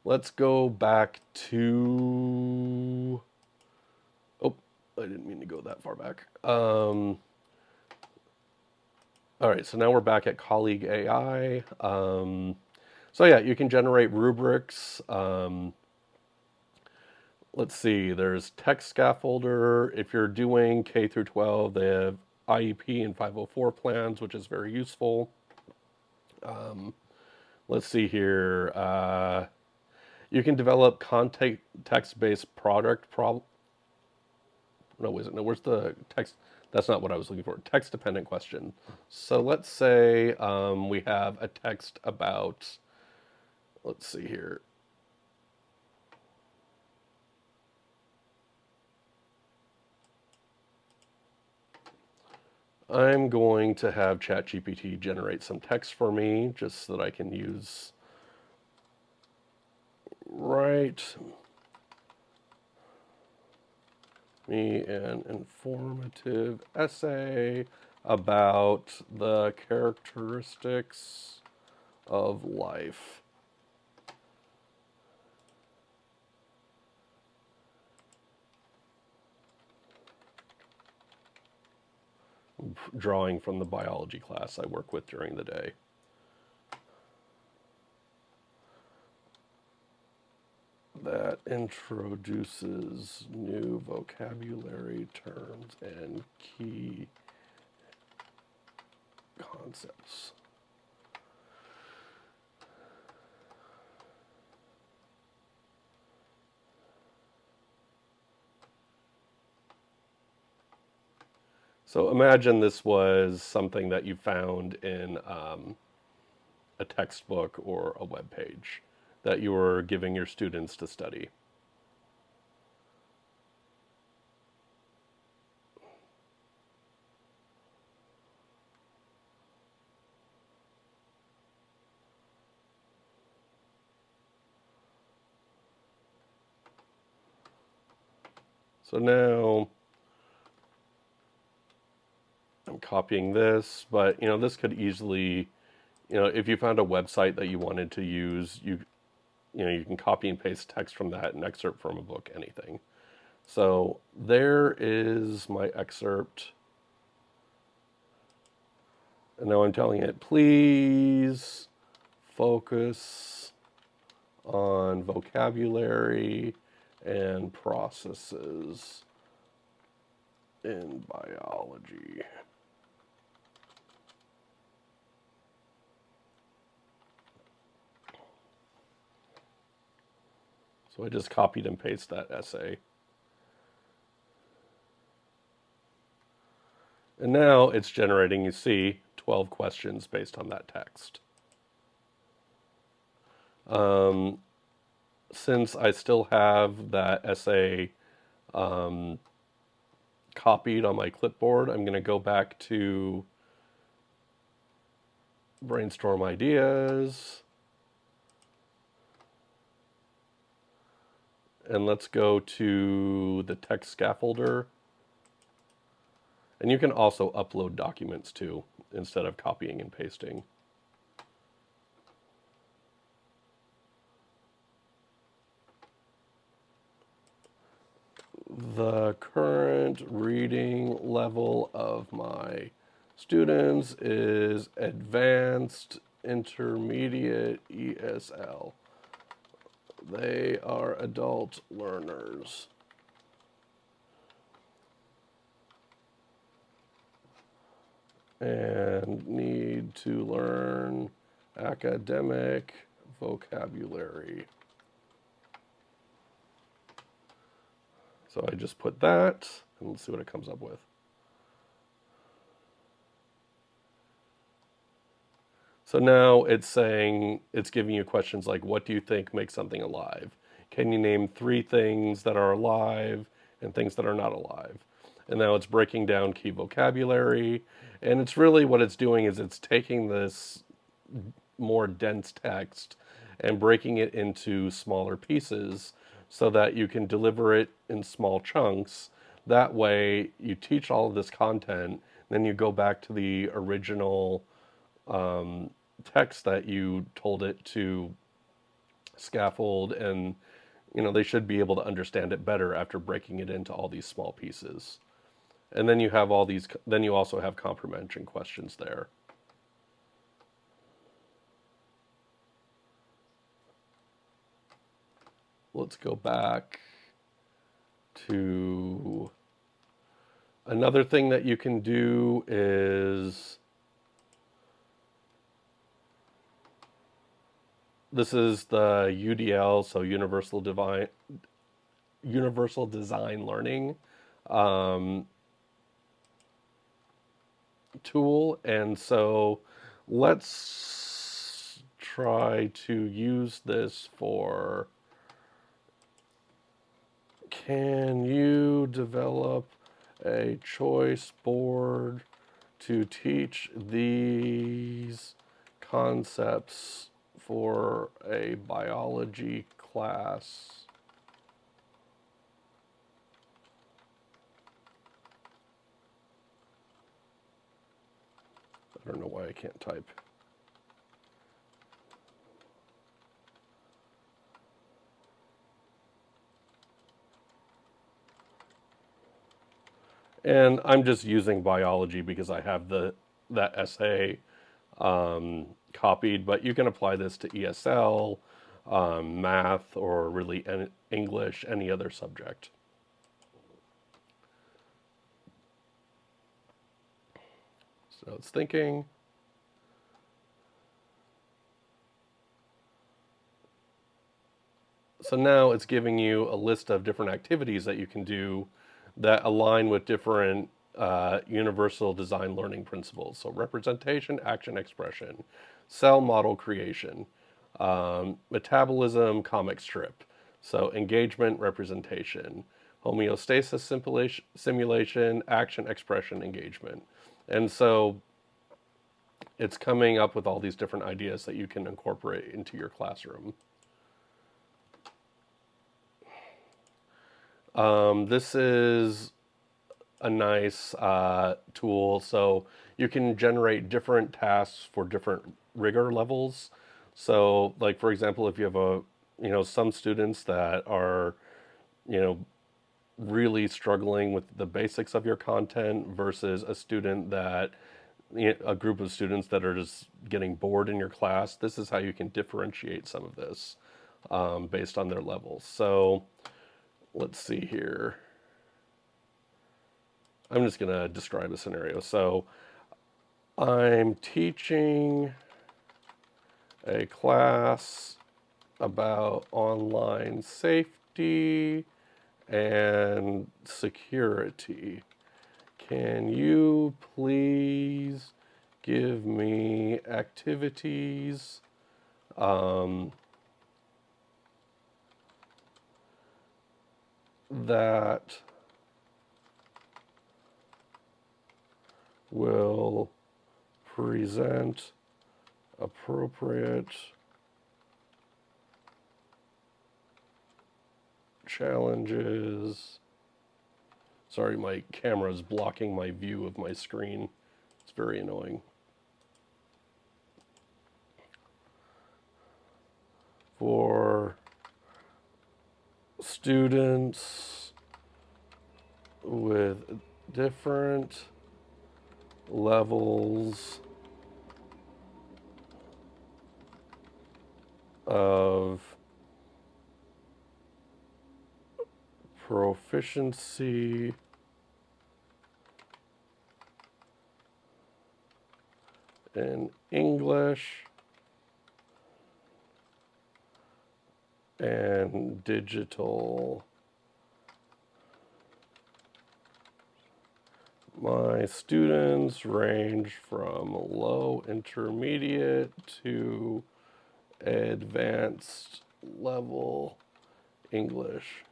Let's go back to. Oh, I didn't mean to go that far back. All right, so now we're back at Colleague AI. So yeah, you can generate rubrics. Let's see, there's text scaffolder. If you're doing K through 12, they have IEP and 504 plans, which is very useful. Let's see here. You can develop context-based product problem. No, is it? No, where's the text? That's not what I was looking for. Text-dependent question. So let's say we have a text about. Let's see here. I'm going to have ChatGPT generate some text for me just so that I can use write me an informative essay about the characteristics of life. Drawing from the biology class I work with during the day. That introduces new vocabulary terms and key concepts. So imagine this was something that you found in a textbook or a web page that you were giving your students to study. So now I'm copying this, but this could easily, if you found a website that you wanted to use, you can copy and paste text from that and excerpt from a book, anything. So there is my excerpt. And now I'm telling it, please focus on vocabulary and processes in biology. So I just copied and pasted that essay. And now it's generating, you see, 12 questions based on that text. Since I still have that essay copied on my clipboard, I'm going to go back to brainstorm ideas. And let's go to the text scaffolder. And you can also upload documents too, instead of copying and pasting. The current reading level of my students is advanced intermediate ESL. They are adult learners. And need to learn academic vocabulary. So I just put that, and let's see what it comes up with. So now it's saying, it's giving you questions like, what do you think makes something alive? Can you name 3 things that are alive and things that are not alive? And now it's breaking down key vocabulary. And it's really what it's doing is it's taking this more dense text and breaking it into smaller pieces so that you can deliver it in small chunks. That way, you teach all of this content, Then you go back to the original text that you told it to scaffold, and they should be able to understand it better after breaking it into all these small pieces. And then you also have comprehension questions there. Let's go back to another thing that you can do is this is the UDL, so Universal Design Learning tool. And so let's try to use this for, can you develop a choice board to teach these concepts for a biology class? I don't know why I can't type. And I'm just using biology because I have that essay copied, but you can apply this to ESL, math, or really English, any other subject. So it's thinking. So now it's giving you a list of different activities that you can do that align with different universal design learning principles. So representation, action, expression, cell model creation, metabolism, comic strip. So engagement, representation, homeostasis simulation, action, expression, engagement. And so it's coming up with all these different ideas that you can incorporate into your classroom. This is a nice tool. So you can generate different tasks for different rigor levels. So, like for example, if you have some students that are, really struggling with the basics of your content versus a group of students that are just getting bored in your class, this is how you can differentiate some of this based on their levels. So let's see here. I'm just going to describe a scenario. So I'm teaching a class about online safety and security. Can you please give me activities that will present appropriate challenges. Sorry, my camera is blocking my view of my screen. It's very annoying. For students with different levels of proficiency in English and digital. My students range from low intermediate to advanced level English.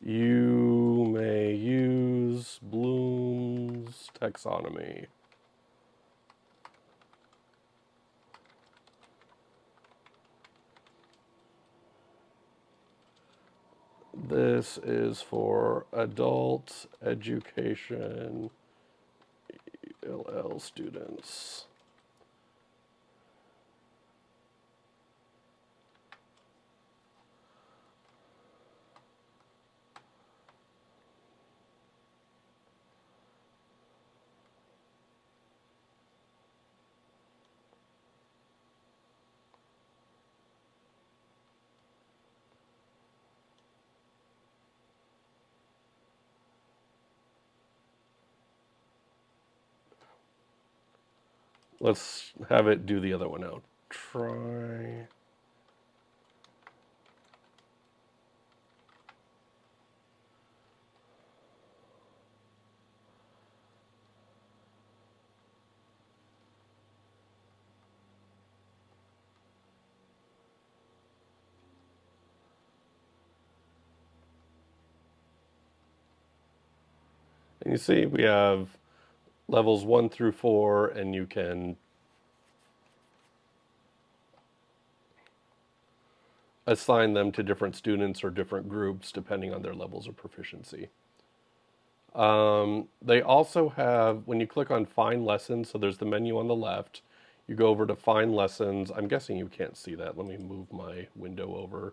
You may use Bloom's taxonomy. This is for adult education ELL students. Let's have it do the other one now. Try. And you see we have levels 1 through 4, and you can assign them to different students or different groups depending on their levels of proficiency. They also have, when you click on Find Lessons, so there's the menu on the left, you go over to Find Lessons. I'm guessing you can't see that. Let me move my window over.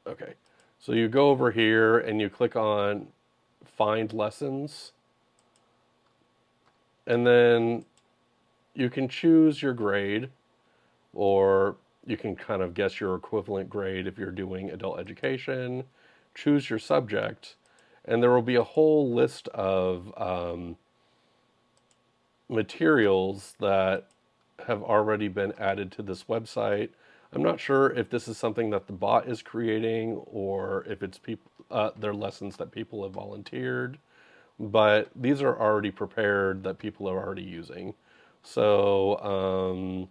Okay, so you go over here and you click on Find Lessons, and then you can choose your grade, or you can kind of guess your equivalent grade if you're doing adult education, choose your subject, and there will be a whole list of materials that have already been added to this website. I'm not sure if this is something that the bot is creating or if it's their lessons that people have volunteered, but these are already prepared that people are already using. So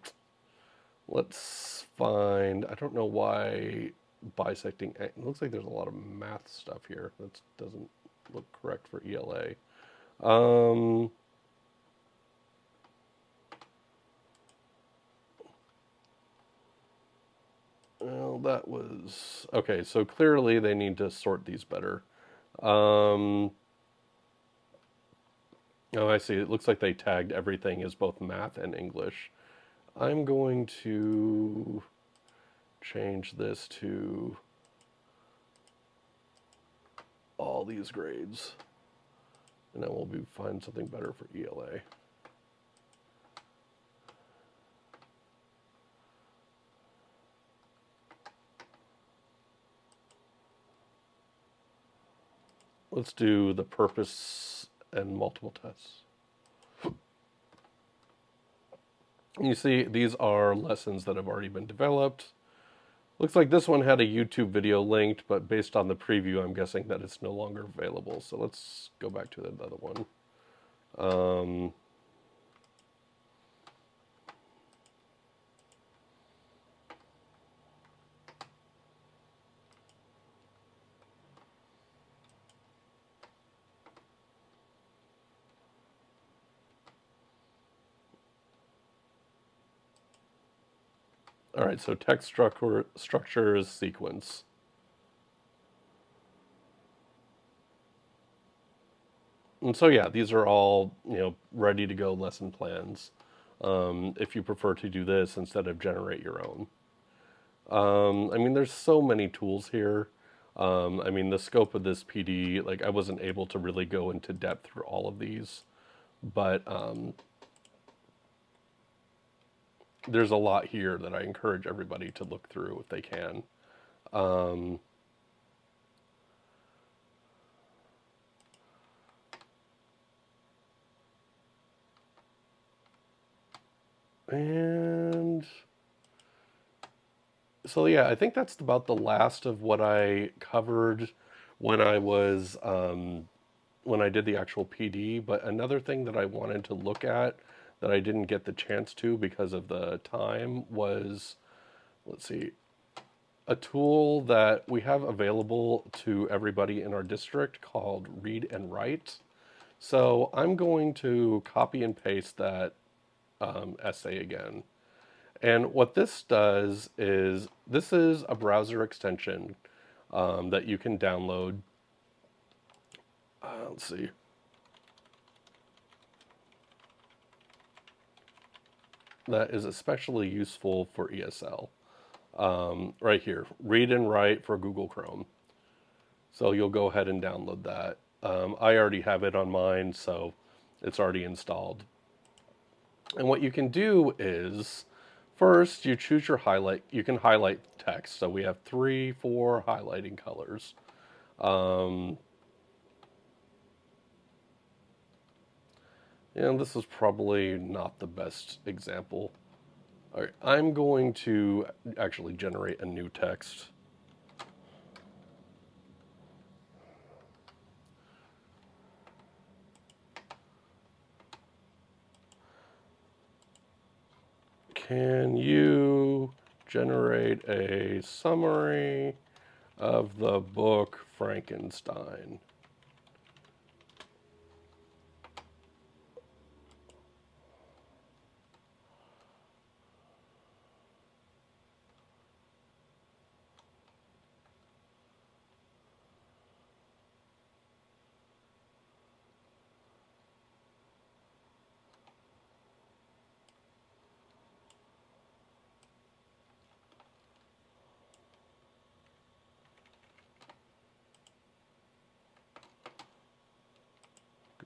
let's find, I don't know why bisecting, it looks like there's a lot of math stuff here. That doesn't look correct for ELA. Well, that was, okay, so clearly they need to sort these better. Oh, I see. It looks like they tagged everything as both math and English. I'm going to change this to all these grades, and then we'll find something better for ELA. Let's do the purpose and multiple tests. You see, these are lessons that have already been developed. Looks like this one had a YouTube video linked, but based on the preview, I'm guessing that it's no longer available. So let's go back to the other one. All right, so text structure is sequence. And so yeah, these are all, ready to go lesson plans. If you prefer to do this instead of generate your own. I mean, there's so many tools here. I mean, the scope of this PD, like I wasn't able to really go into depth through all of these, but there's a lot here that I encourage everybody to look through if they can. And so yeah, I think that's about the last of what I covered when I was when I did the actual PD. But another thing that I wanted to look at that I didn't get the chance to because of the time was, let's see, a tool that we have available to everybody in our district called Read&Write. So I'm going to copy and paste that essay again. And what this does is this is a browser extension that you can download. Let's see. That is especially useful for ESL. Right here, Read and Write for Google Chrome. So you'll go ahead and download that. I already have it on mine, so it's already installed. And what you can do is, first you choose your highlight. You can highlight text. So we have 3, 4 highlighting colors. And this is probably not the best example. All right, I'm going to actually generate a new text. Can you generate a summary of the book Frankenstein?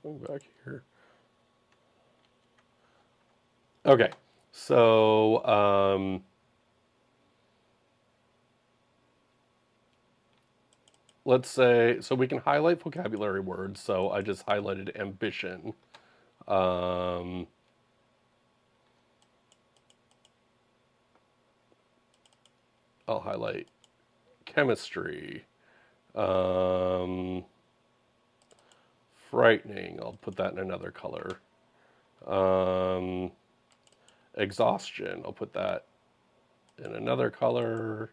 Going back here. Okay, so let's say, so we can highlight vocabulary words. So I just highlighted ambition. Um, I'll highlight chemistry. Um, Frightening, I'll put that in another color. Um, Exhaustion, I'll put that in another color.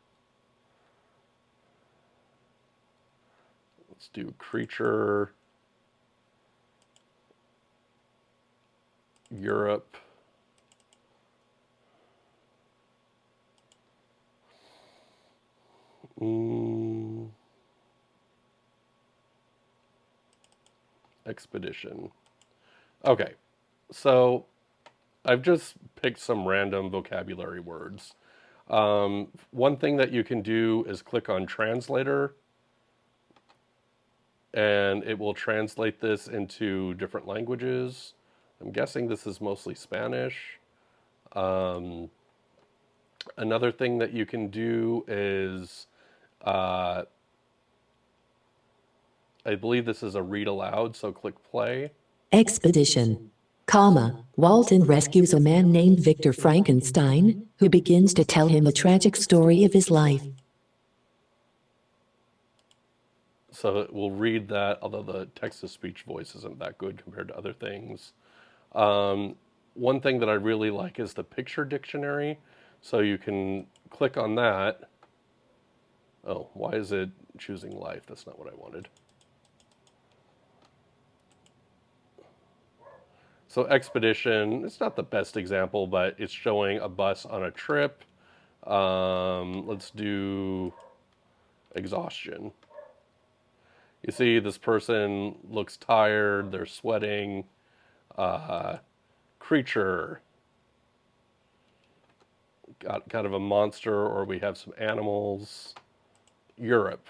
Let's do creature, Europe. Expedition. Okay, so I've just picked some random vocabulary words. One thing that you can do is click on translator, and it will translate this into different languages. I'm guessing this is mostly Spanish. Another thing that you can do is, I believe this is a read aloud, so click play. Expedition, Walton rescues a man named Victor Frankenstein, who begins to tell him a tragic story of his life. So it will read that, although the text-to-speech voice isn't that good compared to other things. One thing that I really like is the picture dictionary. So you can click on that. Oh, why is it choosing life? That's not what I wanted. So expedition, it's not the best example, but it's showing a bus on a trip. Let's do exhaustion. You see this person looks tired, they're sweating. Creature, got kind of a monster, or we have some animals. Europe,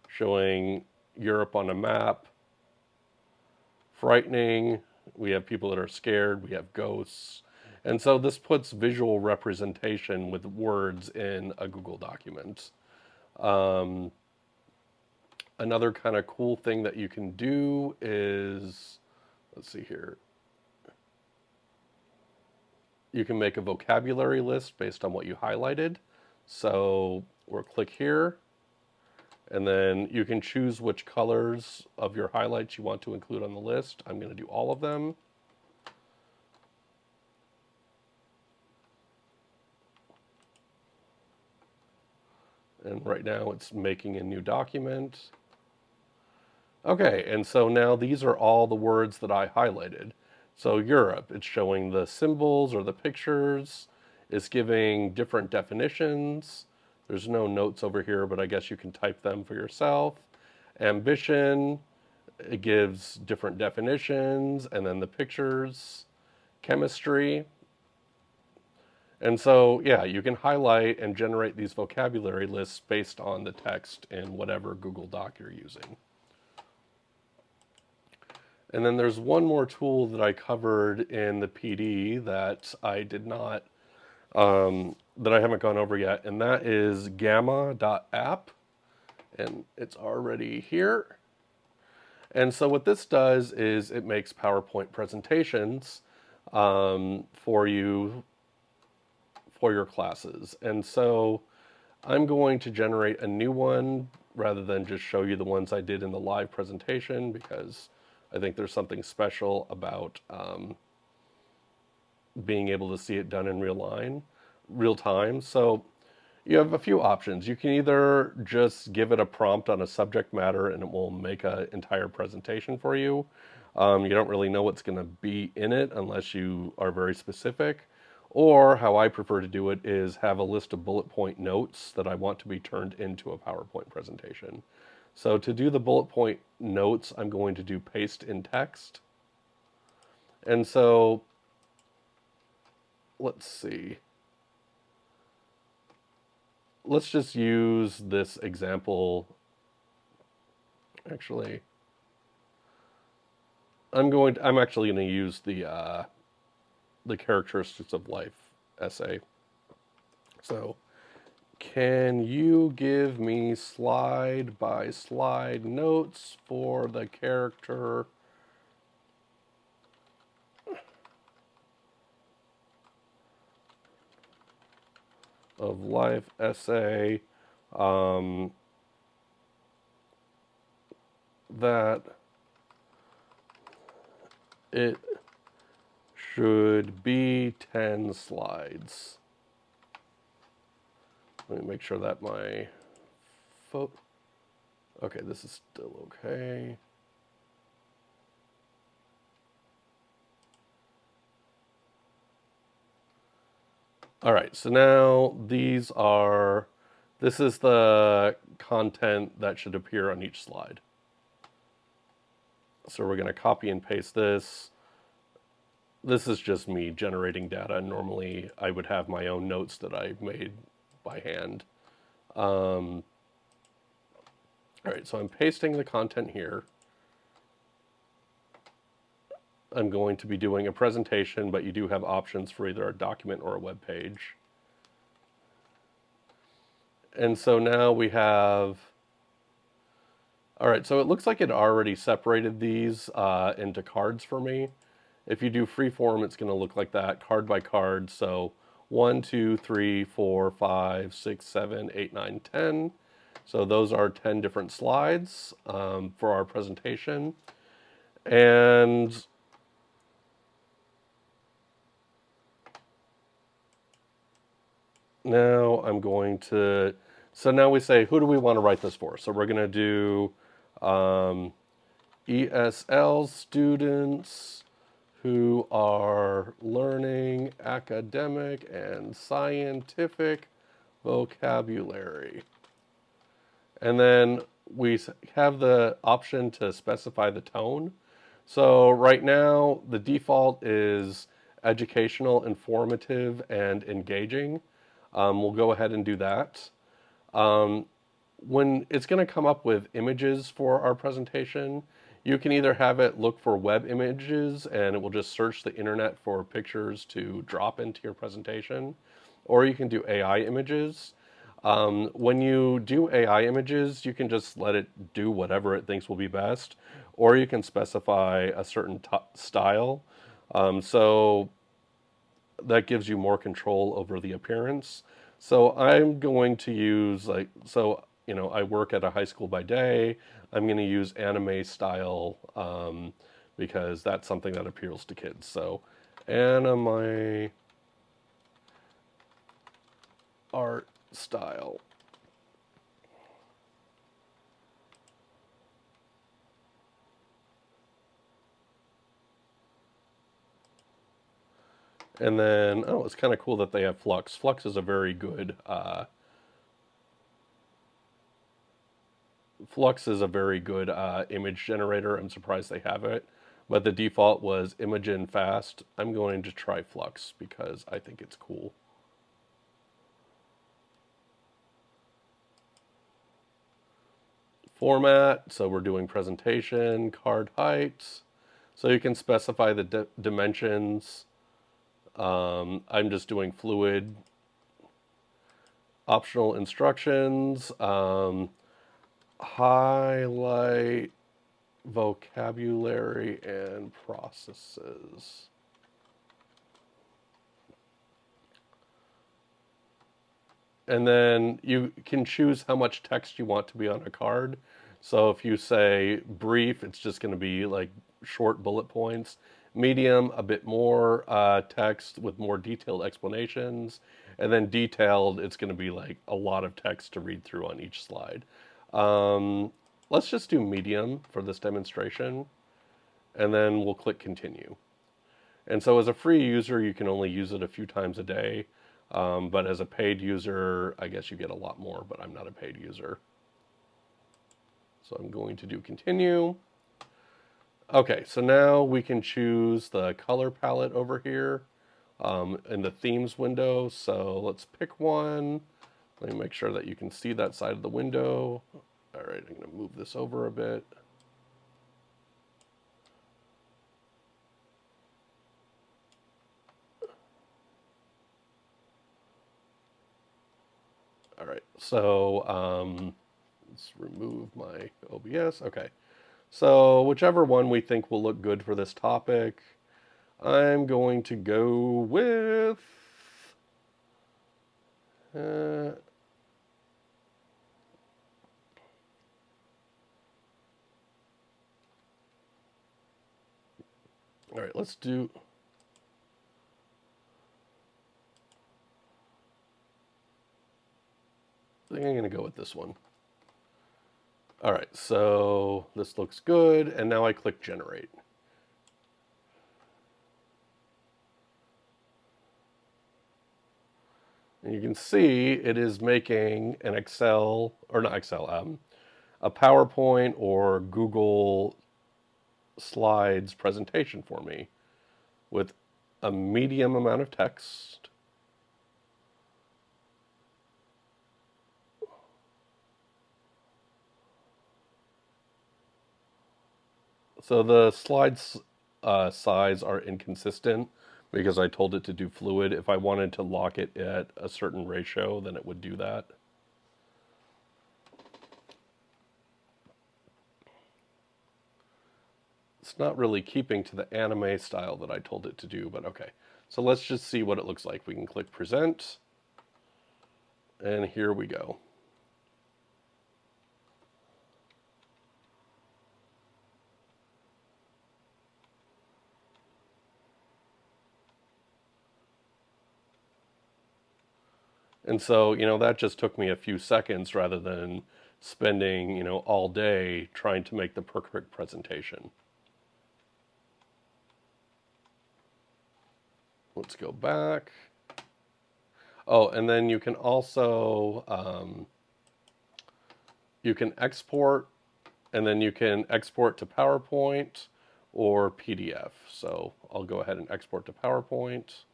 showing Europe on a map. Frightening, we have people that are scared, we have ghosts. And so this puts visual representation with words in a Google document. Another kind of cool thing that you can do is, let's see here, you can make a vocabulary list based on what you highlighted. So we'll click here, and then you can choose which colors of your highlights you want to include on the list. I'm going to do all of them. And right now it's making a new document. Okay, and so now these are all the words that I highlighted. So Europe, it's showing the symbols or the pictures. It's giving different definitions. There's no notes over here, but I guess you can type them for yourself. Ambition, it gives different definitions, and then the pictures. Chemistry. And so, yeah, you can highlight and generate these vocabulary lists based on the text in whatever Google Doc you're using. And then there's one more tool that I covered in the PD that I did not, that I haven't gone over yet, and that is Gamma.app, and it's already here. And so what this does is it makes PowerPoint presentations for you for your classes. And so I'm going to generate a new one rather than just show you the ones I did in the live presentation, because I think there's something special about being able to see it done in real time. So you have a few options. You can either just give it a prompt on a subject matter and it will make an entire presentation for you. You don't really know what's going to be in it unless you are very specific. Or how I prefer to do it is have a list of bullet point notes that I want to be turned into a PowerPoint presentation. So to do the bullet point notes, I'm going to do paste in text. And so let's see. Let's just use this example. Actually, I'm actually going to use the characteristics of life essay. So, can you give me slide by slide notes for the character of life essay that it should be 10 slides. Let me make sure that my okay, this is still okay. All right, so now this is the content that should appear on each slide. So we're going to copy and paste this. This is just me generating data. Normally, I would have my own notes that I made by hand. All right, so I'm pasting the content here. I'm going to be doing a presentation, but you do have options for either a document or a web page. And so now we have, all right, so it looks like it already separated these into cards for me. If you do freeform, it's going to look like that, card by card. So 1, 2, 3, 4, 5, 6, 7, 8, 9, 10. So those are 10 different slides for our presentation. And now I'm going to, so now we say, who do we want to write this for? So we're going to do ESL students who are learning academic and scientific vocabulary. And then we have the option to specify the tone. So right now, the default is educational, informative, and engaging. We'll go ahead and do that. When it's going to come up with images for our presentation, you can either have it look for web images and it will just search the internet for pictures to drop into your presentation, or you can do AI images. When you do AI images, you can just let it do whatever it thinks will be best, or you can specify a certain style. So that gives you more control over the appearance. So I'm going to use I work at a high school by day. I'm going to use anime style because that's something that appeals to kids. So anime art style. And then, oh, it's kind of cool that they have Flux. Flux is a very good image generator. I'm surprised they have it, but the default was Imogen Fast. I'm going to try Flux because I think it's cool. Format, so we're doing presentation, card height, so you can specify the dimensions. I'm just doing fluid. Optional instructions, highlight vocabulary and processes. And then you can choose how much text you want to be on a card. So if you say brief, it's just going to be like short bullet points. Medium, a bit more text with more detailed explanations. And then detailed, it's going to be like a lot of text to read through on each slide. Let's just do medium for this demonstration. And then we'll click continue. And so as a free user, you can only use it a few times a day. But as a paid user, I guess you get a lot more, but I'm not a paid user. So I'm going to do continue. Okay, so now we can choose the color palette over here in the themes window. So let's pick one. Let me make sure that you can see that side of the window. All right, I'm going to move this over a bit. All right, so let's remove my OBS. Okay, so whichever one we think will look good for this topic, I'm going to go with all right, let's do. I think I'm going to go with this one. All right, so this looks good, and now I click generate. And you can see it is making an Excel, or not Excel, a PowerPoint or Google Slides presentation for me with a medium amount of text. So the slides size are inconsistent because I told it to do fluid. If I wanted to lock it at a certain ratio, then it would do that. It's not really keeping to the anime style that I told it to do, but okay. So let's just see what it looks like. We can click present, and here we go. And so, that just took me a few seconds rather than spending, all day trying to make the perfect presentation. Let's go back. Oh, and then you can also, you can export, and then you can export to PowerPoint or PDF. So I'll go ahead and export to PowerPoint.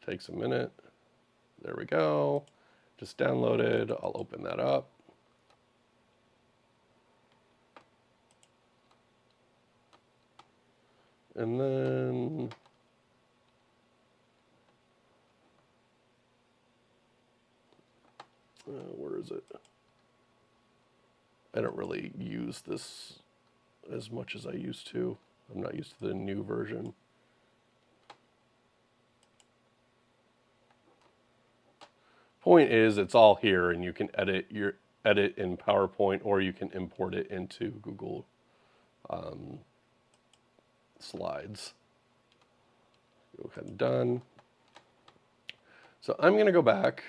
Takes a minute. There we go. Just downloaded. I'll open that up. And then where is it? I don't really use this as much as I used to. I'm not used to the new version. Point is, it's all here, and you can edit in PowerPoint, or you can import it into Google Slides. Go ahead and done. So I'm going to go back.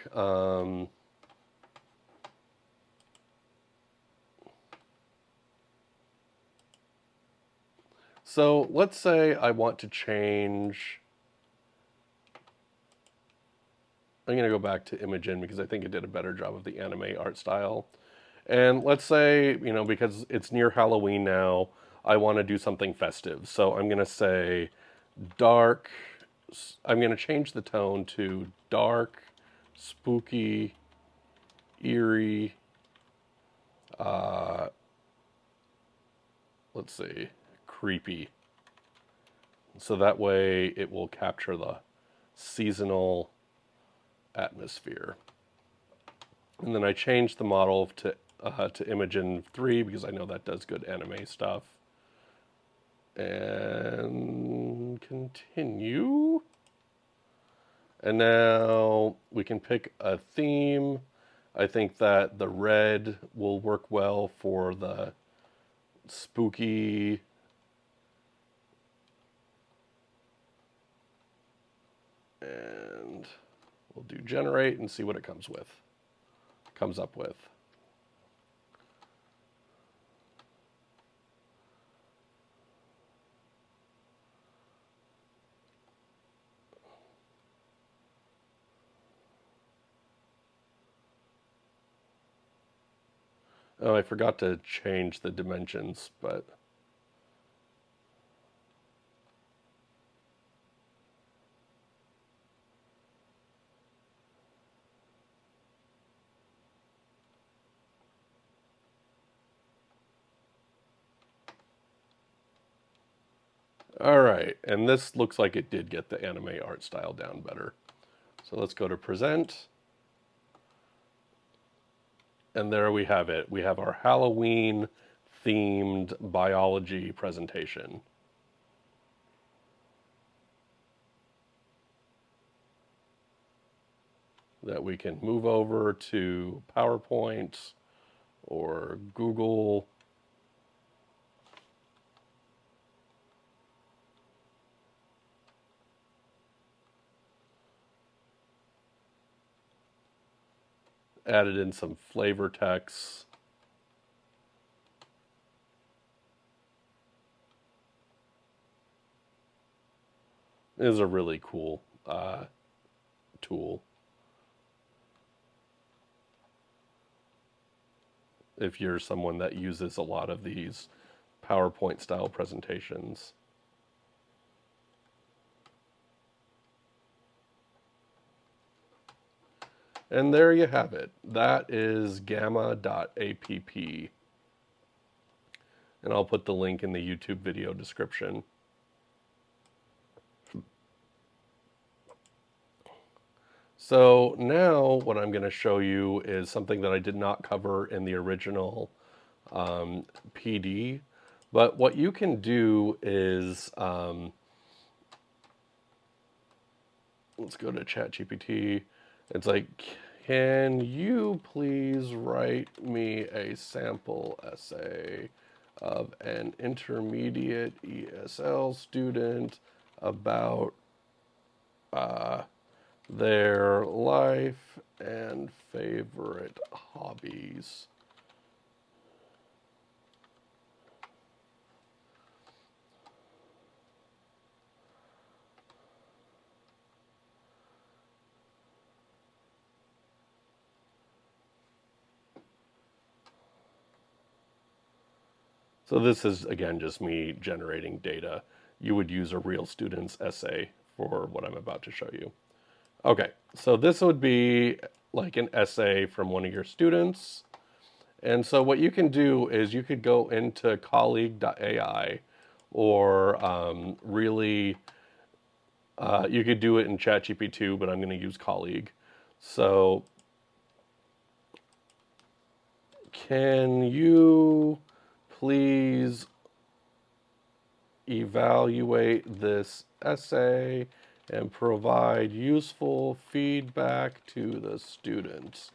So let's say I want to change. I'm going to go back to Imogen because I think it did a better job of the anime art style. And let's say, because it's near Halloween now, I want to do something festive. So I'm going to say dark. I'm going to change the tone to dark, spooky, eerie. Let's see, creepy. So that way it will capture the seasonal atmosphere. And then I changed the model to Imogen 3 because I know that does good anime stuff. And continue. And now we can pick a theme. I think that the red will work well for the spooky. And we'll do generate and see what it comes up with. Oh, I forgot to change the dimensions, but all right. And this looks like it did get the anime art style down better. So let's go to present. And there we have it. We have our Halloween themed biology presentation. That we can move over to PowerPoint or Google. Added in some flavor text. It is a really cool tool. If you're someone that uses a lot of these PowerPoint style presentations. And there you have it. That is Gamma.app. And I'll put the link in the YouTube video description. So now what I'm going to show you is something that I did not cover in the original PD. But what you can do is, let's go to ChatGPT. It's like, can you please write me a sample essay of an intermediate ESL student about their life and favorite hobbies? So this is, again, just me generating data. You would use a real student's essay for what I'm about to show you. Okay, so this would be like an essay from one of your students. And so what you can do is you could go into colleague.ai or you could do it in ChatGPT, but I'm going to use Colleague. So can you please evaluate this essay and provide useful feedback to the students?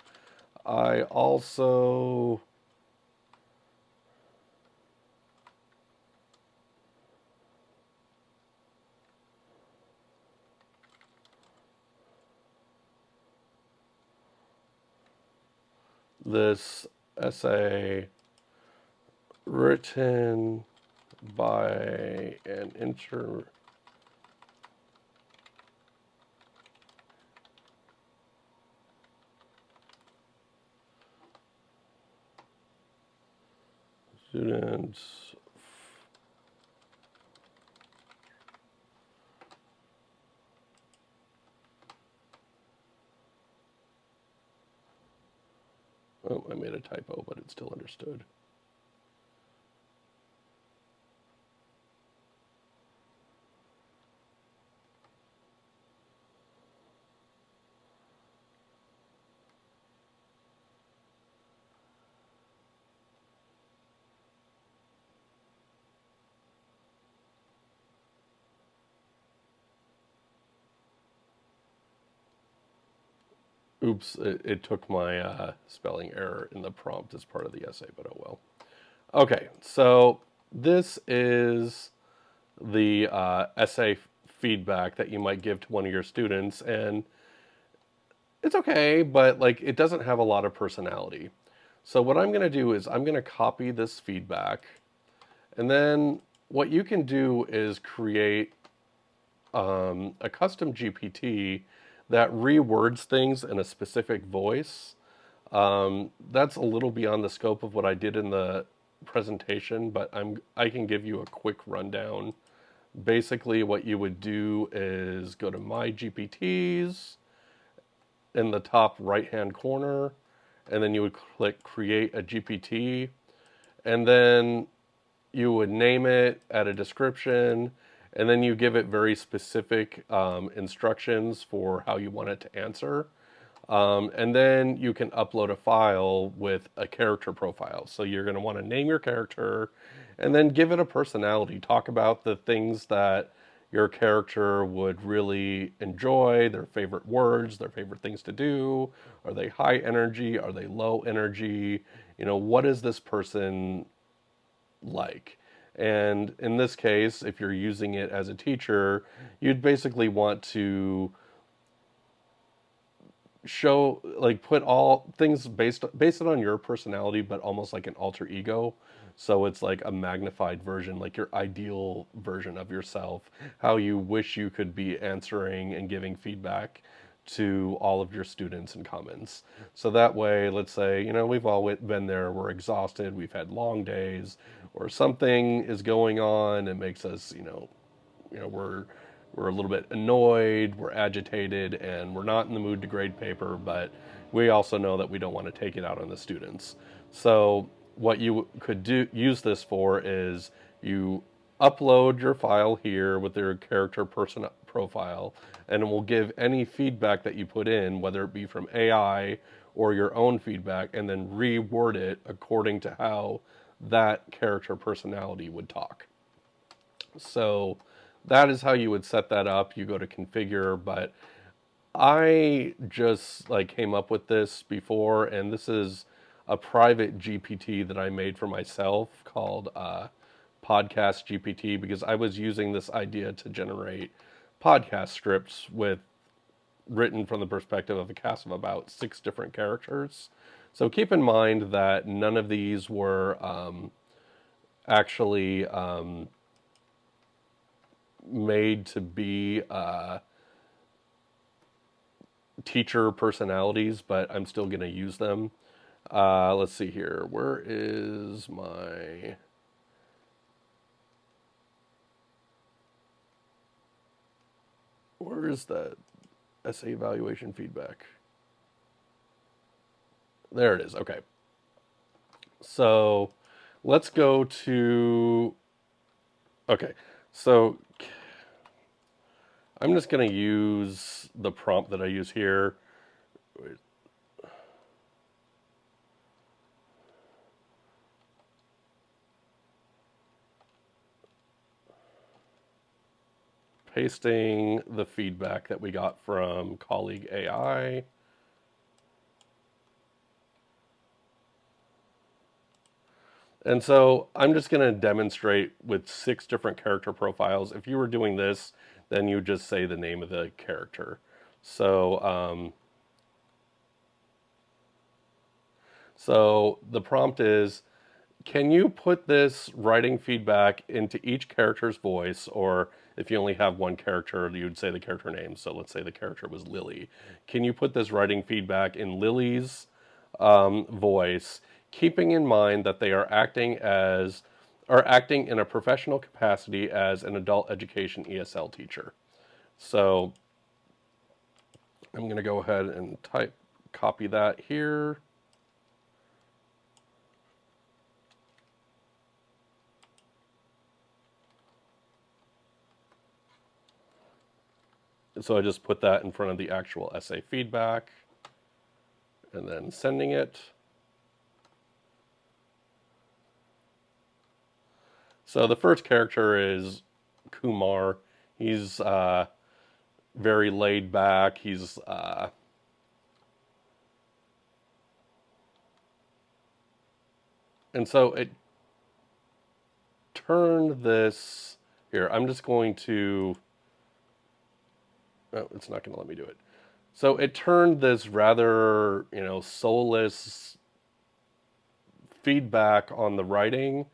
I also this essay written by an inter students. Oh, I made a typo, but it's still understood. Oops, it took my spelling error in the prompt as part of the essay, but oh well. Okay, so this is the essay feedback that you might give to one of your students, and it's okay, but like it doesn't have a lot of personality. So what I'm going to do is I'm going to copy this feedback, and then what you can do is create a custom GPT that rewords things in a specific voice. That's a little beyond the scope of what I did in the presentation, but I can give you a quick rundown. Basically, what you would do is go to My GPTs in the top right-hand corner, and then you would click Create a GPT, and then you would name it, add a description, and then you give it very specific instructions for how you want it to answer. And then you can upload a file with a character profile. So you're going to want to name your character and then give it a personality. Talk about the things that your character would really enjoy, their favorite words, their favorite things to do. Are they high energy? Are they low energy? You know, what is this person like? And in this case, if you're using it as a teacher, you'd basically want to show, like, put all things based on your personality, but almost like an alter ego. So it's like a magnified version, like your ideal version of yourself, how you wish you could be answering and giving feedback to all of your students and comments. So that way, let's say, you know, we've all been there, we're exhausted, we've had long days, or something is going on, it makes us, we're a little bit annoyed, we're agitated, and we're not in the mood to grade paper, but we also know that we don't want to take it out on the students. So what you could use this for is you upload your file here with your character person profile, and it will give any feedback that you put in, whether it be from AI or your own feedback, and then reword it according to how that character personality would talk. So that is how you would set that up. You go to configure, but I just like came up with this before, and this is a private GPT that I made for myself called Podcast GPT, because I was using this idea to generate podcast scripts with written from the perspective of a cast of about 6 different characters. So keep in mind that none of these were actually made to be teacher personalities, but I'm still going to use them. Let's see here. Where is my... Where is that essay evaluation feedback? There it is. Okay. So let's go to... Okay. So I'm just going to use the prompt that I use here. Pasting the feedback that we got from colleague AI. And so I'm just going to demonstrate with 6 different character profiles. If you were doing this, then you just say the name of the character. So, so the prompt is can you put this writing feedback into each character's voice, or if you only have one character, you'd say the character name. So let's say the character was Lily. Can you put this writing feedback in Lily's voice, keeping in mind that they are acting in a professional capacity as an adult education ESL teacher. So I'm going to go ahead and copy that here. So I just put that in front of the actual essay feedback and then sending it. So the first character is Kumar. He's very laid back. He's and so it turned this here. I'm just going to. Oh, it's not going to let me do it. So it turned this rather, soulless feedback on the writing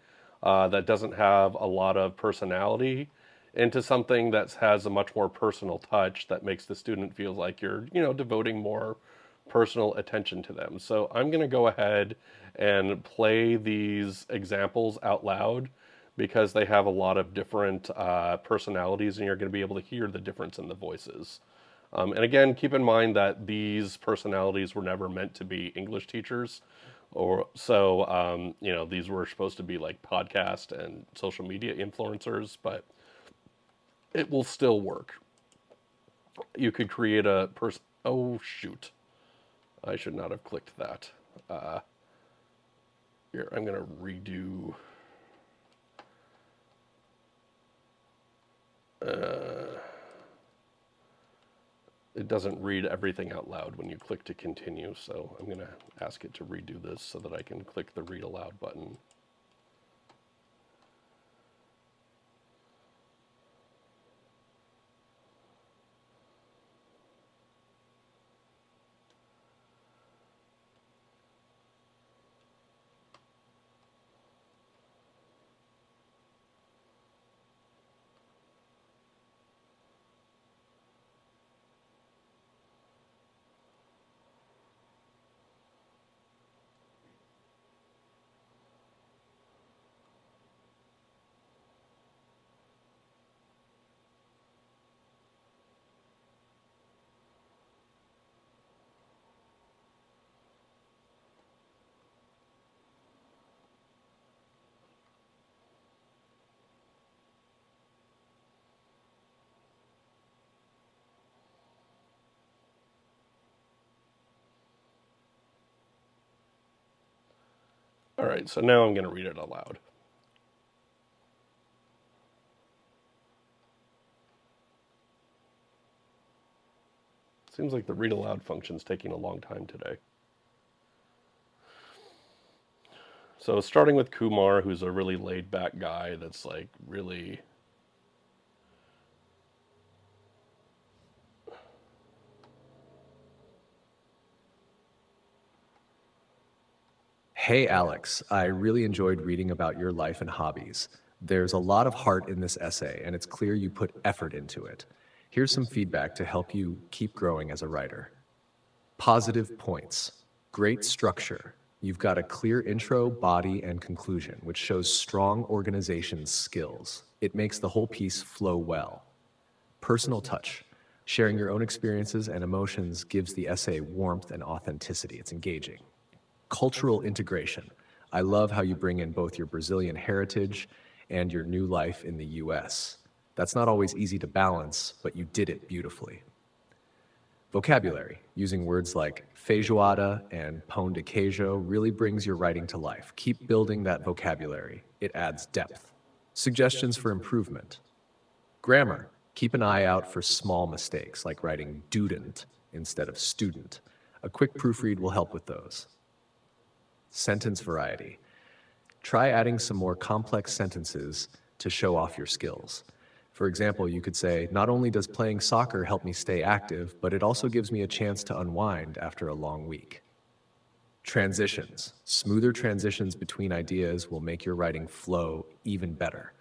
that doesn't have a lot of personality into something that has a much more personal touch that makes the student feel like you're, devoting more personal attention to them. So I'm going to go ahead and play these examples out loud because they have a lot of different personalities, and you're going to be able to hear the difference in the voices. And again, keep in mind that these personalities were never meant to be English teachers, or so these were supposed to be like podcast and social media influencers, but it will still work. You could create a person. Oh shoot! I should not have clicked that. Here, I'm going to redo. It doesn't read everything out loud when you click to continue, so I'm going to ask it to redo this so that I can click the read aloud button. All right, so now I'm going to read it aloud. Seems like the read aloud function is taking a long time today. So starting with Kumar, who's a really laid back guy that's like really. Hey Alex, I really enjoyed reading about your life and hobbies. There's a lot of heart in this essay, and it's clear you put effort into it. Here's some feedback to help you keep growing as a writer. Positive points. Great structure. You've got a clear intro, body, and conclusion, which shows strong organization skills. It makes the whole piece flow well. Personal touch. Sharing your own experiences and emotions gives the essay warmth and authenticity. It's engaging. Cultural integration. I love how you bring in both your Brazilian heritage and your new life in the US. That's not always easy to balance, but you did it beautifully. Vocabulary, using words like feijoada and pão de queijo really brings your writing to life. Keep building that vocabulary. It adds depth. Suggestions for improvement. Grammar, keep an eye out for small mistakes, like writing dudent instead of student. A quick proofread will help with those. Sentence variety. Try adding some more complex sentences to show off your skills. For example, you could say, not only does playing soccer help me stay active, but it also gives me a chance to unwind after a long week. Transitions. Smoother transitions between ideas will make your writing flow even better.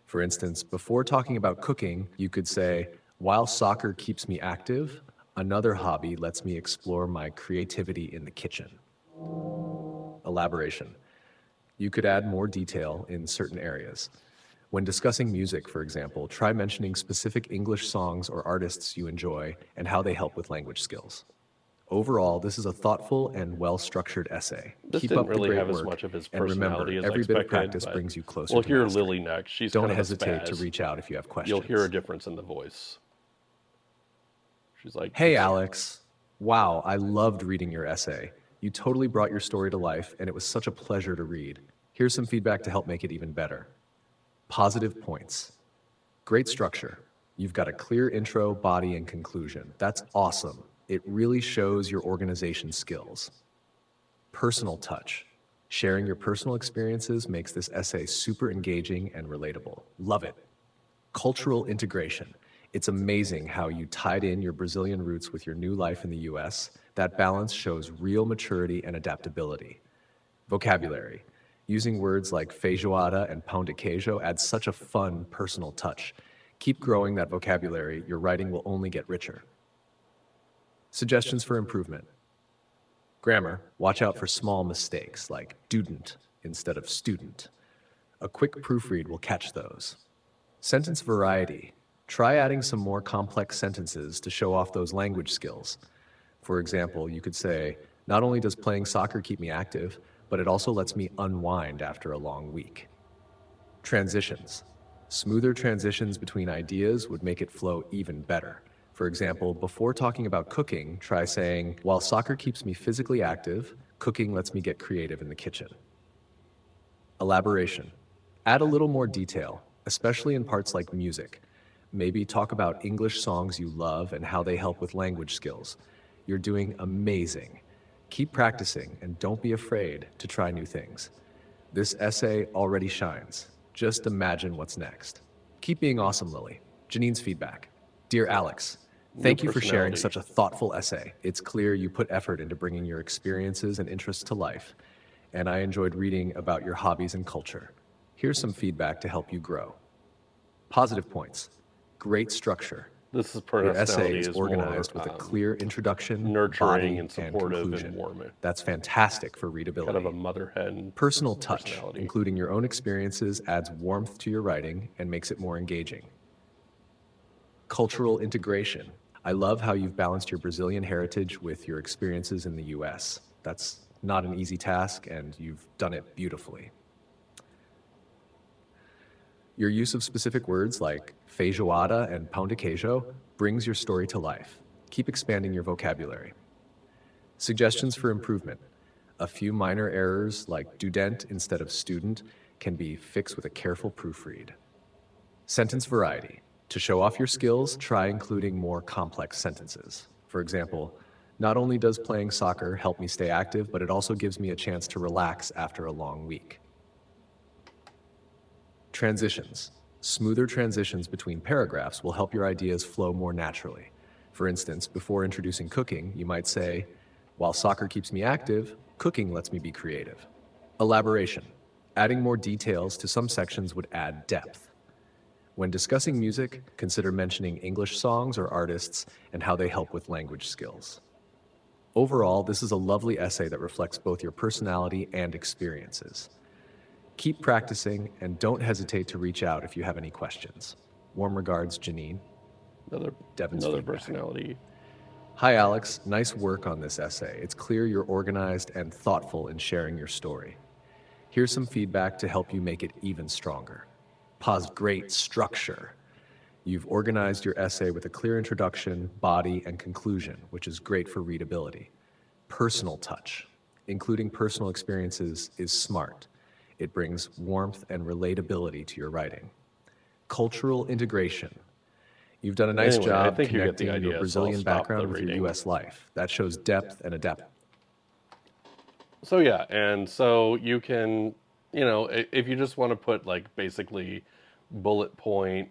For instance, before talking about cooking, you could say, while soccer keeps me active, another hobby lets me explore my creativity in the kitchen. Elaboration. You could add more detail in certain areas. When discussing music, for example, try mentioning specific English songs or artists you enjoy and how they help with language skills. Overall, this is a thoughtful and well-structured essay. This Keep didn't up the really great have as work, much of his and remember, personality as I every bit of expected, practice but brings you closer we'll to hear mastery. Lily next. She's Don't kind of a hesitate to spaz. reach out if you have You'll hear a questions. difference in the voice. She's like, Hey, Alex. Wow, I loved reading your essay. You totally brought your story to life, and it was such a pleasure to read. Here's some feedback to help make it even better. Positive points. Great structure. You've got a clear intro, body, and conclusion. That's awesome. It really shows your organization skills. Personal touch. Sharing your personal experiences makes this essay super engaging and relatable. Love it. Cultural integration. It's amazing how you tied in your Brazilian roots with your new life in the US. That balance shows real maturity and adaptability. Vocabulary. Using words like feijoada and pão de queijo adds such a fun, personal touch. Keep growing that vocabulary, your writing will only get richer. Suggestions for improvement. Grammar, watch out for small mistakes like dudent instead of student. A quick proofread will catch those. Sentence variety. Try adding some more complex sentences to show off those language skills. For example, you could say, not only does playing soccer keep me active, but it also lets me unwind after a long week. Transitions. Smoother transitions between ideas would make it flow even better. For example, before talking about cooking, try saying, while soccer keeps me physically active, cooking lets me get creative in the kitchen. Elaboration. Add a little more detail, especially in parts like music. Maybe talk about English songs you love and how they help with language skills. You're doing amazing. Keep practicing and don't be afraid to try new things. This essay already shines. Just imagine what's next. Keep being awesome, Lily. Janine's feedback. Dear Alex, thank you for sharing personality. such a thoughtful essay. It's clear you put effort into bringing your experiences and interests to life, and I enjoyed reading about your hobbies and culture. Here's some feedback to help you grow. Positive points. Great structure. This is Your essay personality is is organized more with a clear introduction, nurturing body, and supportive and conclusion. warm. That's fantastic for readability. Kind of a mother hen Personal touch, personality. including your own experiences, adds warmth to your writing and makes it more engaging. Cultural integration. I love how you've balanced your Brazilian heritage with your experiences in the US. That's not an easy task, and you've done it beautifully. Your use of specific words like feijoada and pão de queijo brings your story to life. Keep expanding your vocabulary. Suggestions for improvement. A few minor errors like dudent instead of student can be fixed with a careful proofread. Sentence variety. To show off your skills, try including more complex sentences. For example, not only does playing soccer help me stay active, but it also gives me a chance to relax after a long week. Transitions. Smoother transitions between paragraphs will help your ideas flow more naturally. For instance, before introducing cooking, you might say, while soccer keeps me active, cooking lets me be creative. Elaboration. Adding more details to some sections would add depth. When discussing music, consider mentioning English songs or artists and how they help with language skills. Overall, this is a lovely essay that reflects both your personality and experiences. Keep practicing and don't hesitate to reach out if you have any questions. Warm regards, Janine. Devin's Another feedback. personality. Hi, Alex. Nice work on this essay. It's clear you're organized and thoughtful in sharing your story. Here's some feedback to help you make it even stronger. Great structure. You've organized your essay with a clear introduction, body, and conclusion, which is great for readability. Personal touch. Including personal experiences is smart. It brings warmth and relatability to your writing. Cultural integration. You've done a nice Anyway, I job think you get the connecting idea, your so I'll Brazilian stop background the with your reading. US life. That shows depth and adaptability. So yeah, and so you can, if you just want to put like basically bullet point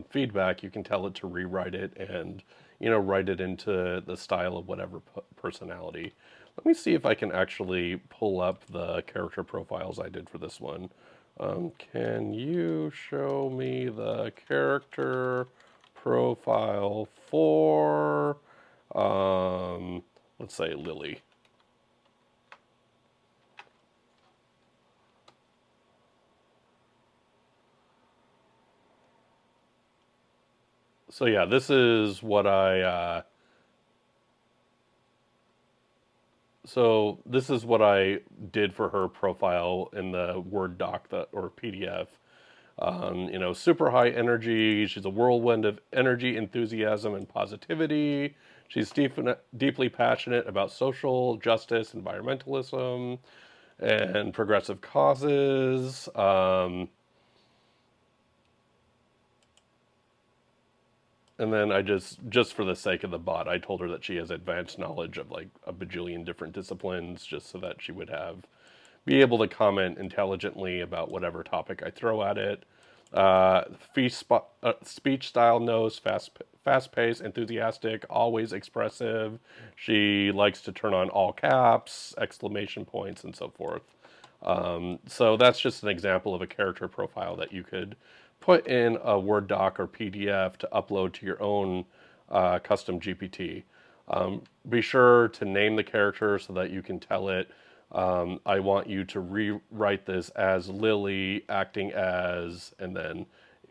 feedback, you can tell it to rewrite it and write it into the style of whatever personality. Let me see if I can actually pull up the character profiles I did for this one. Can you show me the character profile for, um, let's say, Lily? So yeah, this is what this is what I did for her profile in the Word doc that or PDF. Super high energy. She's a whirlwind of energy, enthusiasm, and positivity. She's deeply passionate about social justice, environmentalism, and progressive causes. And then I just for the sake of the bot, I told her that she has advanced knowledge of like a bajillion different disciplines, just so that she would be able to comment intelligently about whatever topic I throw at it. Uh, speech style knows fast paced, enthusiastic, always expressive. She likes to turn on all caps, exclamation points, and so forth. So that's just an example of a character profile that you could put in a Word doc or PDF to upload to your own custom GPT. Be sure to name the character so that you can tell it, I want you to rewrite this as Lily acting as, and then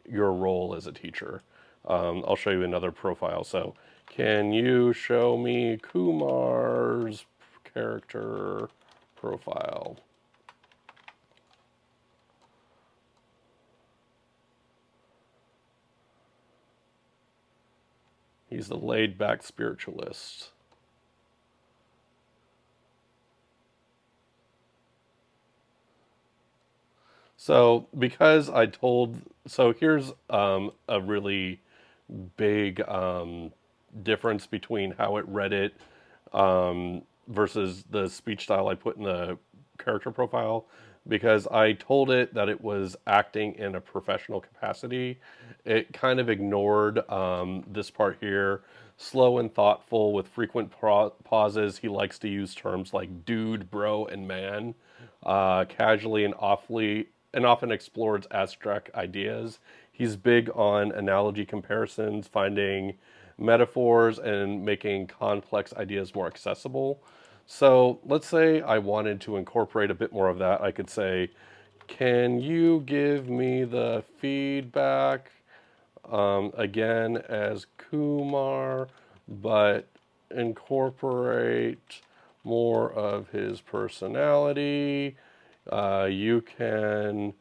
your role as a teacher. I'll show you another profile. So, can you show me Kumar's character profile? He's the laid back spiritualist. So, because I told, so here's a really big difference between how it read it versus the speech style I put in the character profile. Because I told it that it was acting in a professional capacity, it kind of ignored this part here. Slow and thoughtful with frequent pauses. He likes to use terms like dude, bro, and man, casually and often explores abstract ideas. He's big on analogy comparisons, finding metaphors, and making complex ideas more accessible. So let's say I wanted to incorporate a bit more of that. I could say, can you give me the feedback again as Kumar, but incorporate more of his personality? You can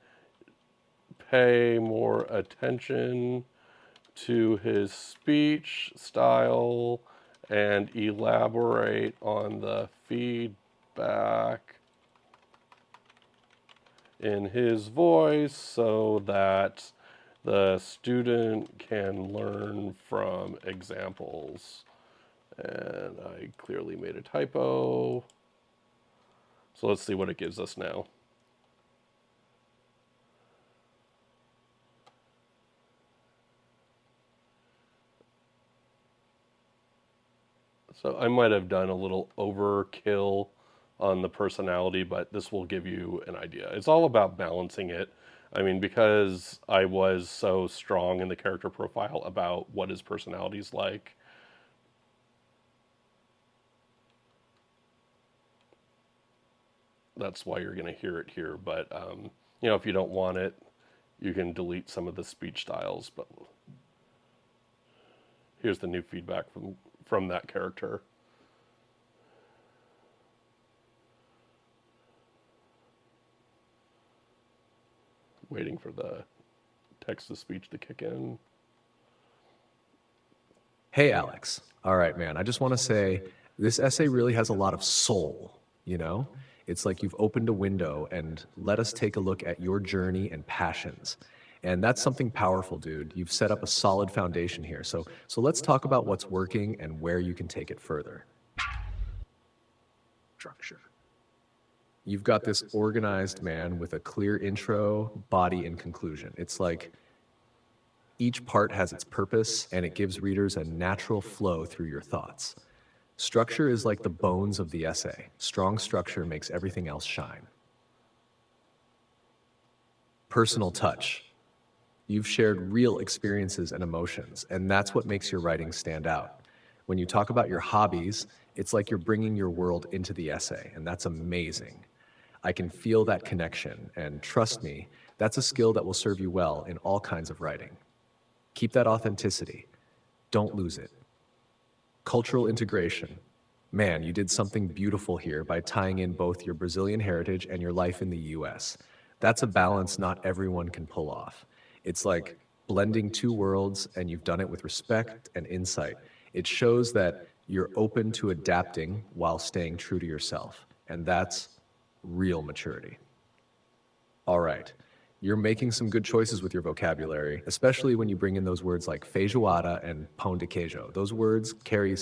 pay more attention to his speech style and elaborate on the feedback in his voice so that the student can learn from examples. And I clearly made a typo. So let's see what it gives us now. So I might have done a little overkill on the personality, but this will give you an idea. It's all about balancing it. I mean, because I was so strong in the character profile about what his personality is like, that's why you're going to hear it here. But, if you don't want it, you can delete some of the speech styles. But here's the new feedback from that character. Waiting for the text to speech to kick in. Hey, Alex. All right, man. I just want to say this essay really has a lot of soul, you know? It's like you've opened a window and let us take a look at your journey and passions. And that's something powerful, dude. You've set up a solid foundation here. So let's talk about what's working and where you can take it further. Structure. You've got this organized man with a clear intro, body, and conclusion. It's like each part has its purpose and it gives readers a natural flow through your thoughts. Structure is like the bones of the essay. Strong structure makes everything else shine. Personal touch. You've shared real experiences and emotions, and that's what makes your writing stand out. When you talk about your hobbies, it's like you're bringing your world into the essay, and that's amazing. I can feel that connection, and trust me, that's a skill that will serve you well in all kinds of writing. Keep that authenticity. Don't lose it. Cultural integration. Man, you did something beautiful here by tying in both your Brazilian heritage and your life in the US. That's a balance not everyone can pull off. It's like blending two worlds, and you've done it with respect and insight. It shows that you're open to adapting while staying true to yourself, and that's real maturity. All right. You're making some good choices with your vocabulary, especially when you bring in those words like feijoada and pão de queijo. Those words carry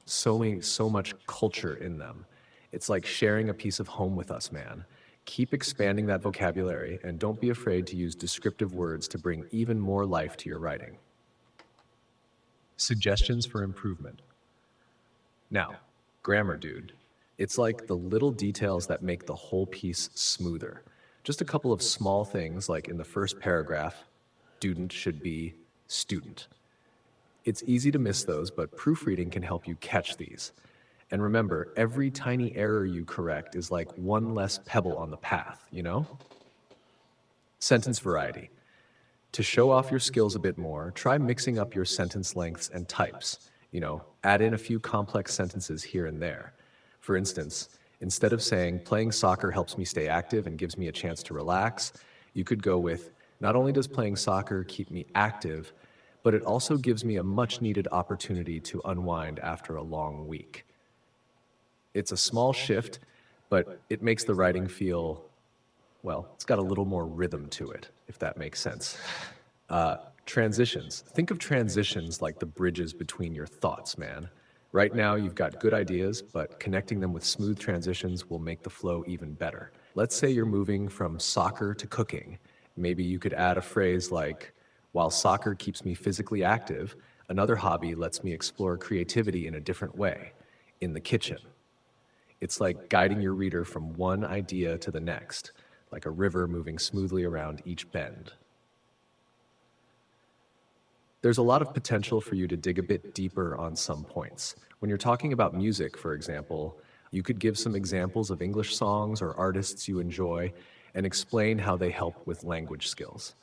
so much culture in them. It's like sharing a piece of home with us, man. Keep expanding that vocabulary, and don't be afraid to use descriptive words to bring even more life to your writing. Suggestions for improvement. Now, grammar, dude. It's like the little details that make the whole piece smoother. Just a couple of small things, like in the first paragraph, student should be student. It's easy to miss those, but proofreading can help you catch these. And remember, every tiny error you correct is like one less pebble on the path, you know? Sentence variety. To show off your skills a bit more, try mixing up your sentence lengths and types. Add in a few complex sentences here and there. For instance, instead of saying, playing soccer helps me stay active and gives me a chance to relax, you could go with, not only does playing soccer keep me active, but it also gives me a much needed opportunity to unwind after a long week. It's a small shift, but it makes the writing feel, well, it's got a little more rhythm to it, if that makes sense. Transitions. Think of transitions like the bridges between your thoughts, man. Right now, you've got good ideas, but connecting them with smooth transitions will make the flow even better. Let's say you're moving from soccer to cooking. Maybe you could add a phrase like, while soccer keeps me physically active, another hobby lets me explore creativity in a different way, in the kitchen. It's like guiding your reader from one idea to the next, like a river moving smoothly around each bend. There's a lot of potential for you to dig a bit deeper on some points. When you're talking about music, for example, you could give some examples of English songs or artists you enjoy and explain how they help with language skills.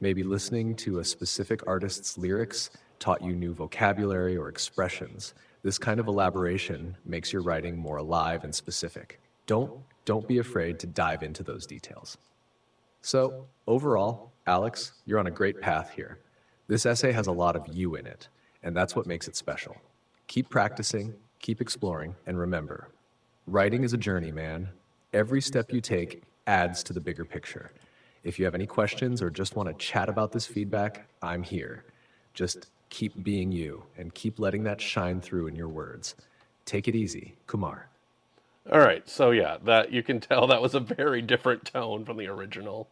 Maybe listening to a specific artist's lyrics taught you new vocabulary or expressions. This kind of elaboration makes your writing more alive and specific. Don't be afraid to dive into those details. So, overall, Alex, you're on a great path here. This essay has a lot of you in it, and that's what makes it special. Keep practicing, keep exploring, and remember, writing is a journey, man. Every step you take adds to the bigger picture. If you have any questions or just want to chat about this feedback, I'm here. Just keep being you and keep letting that shine through in your words. Take it easy, Kumar. All right, so yeah, that you can tell that was a very different tone from the original.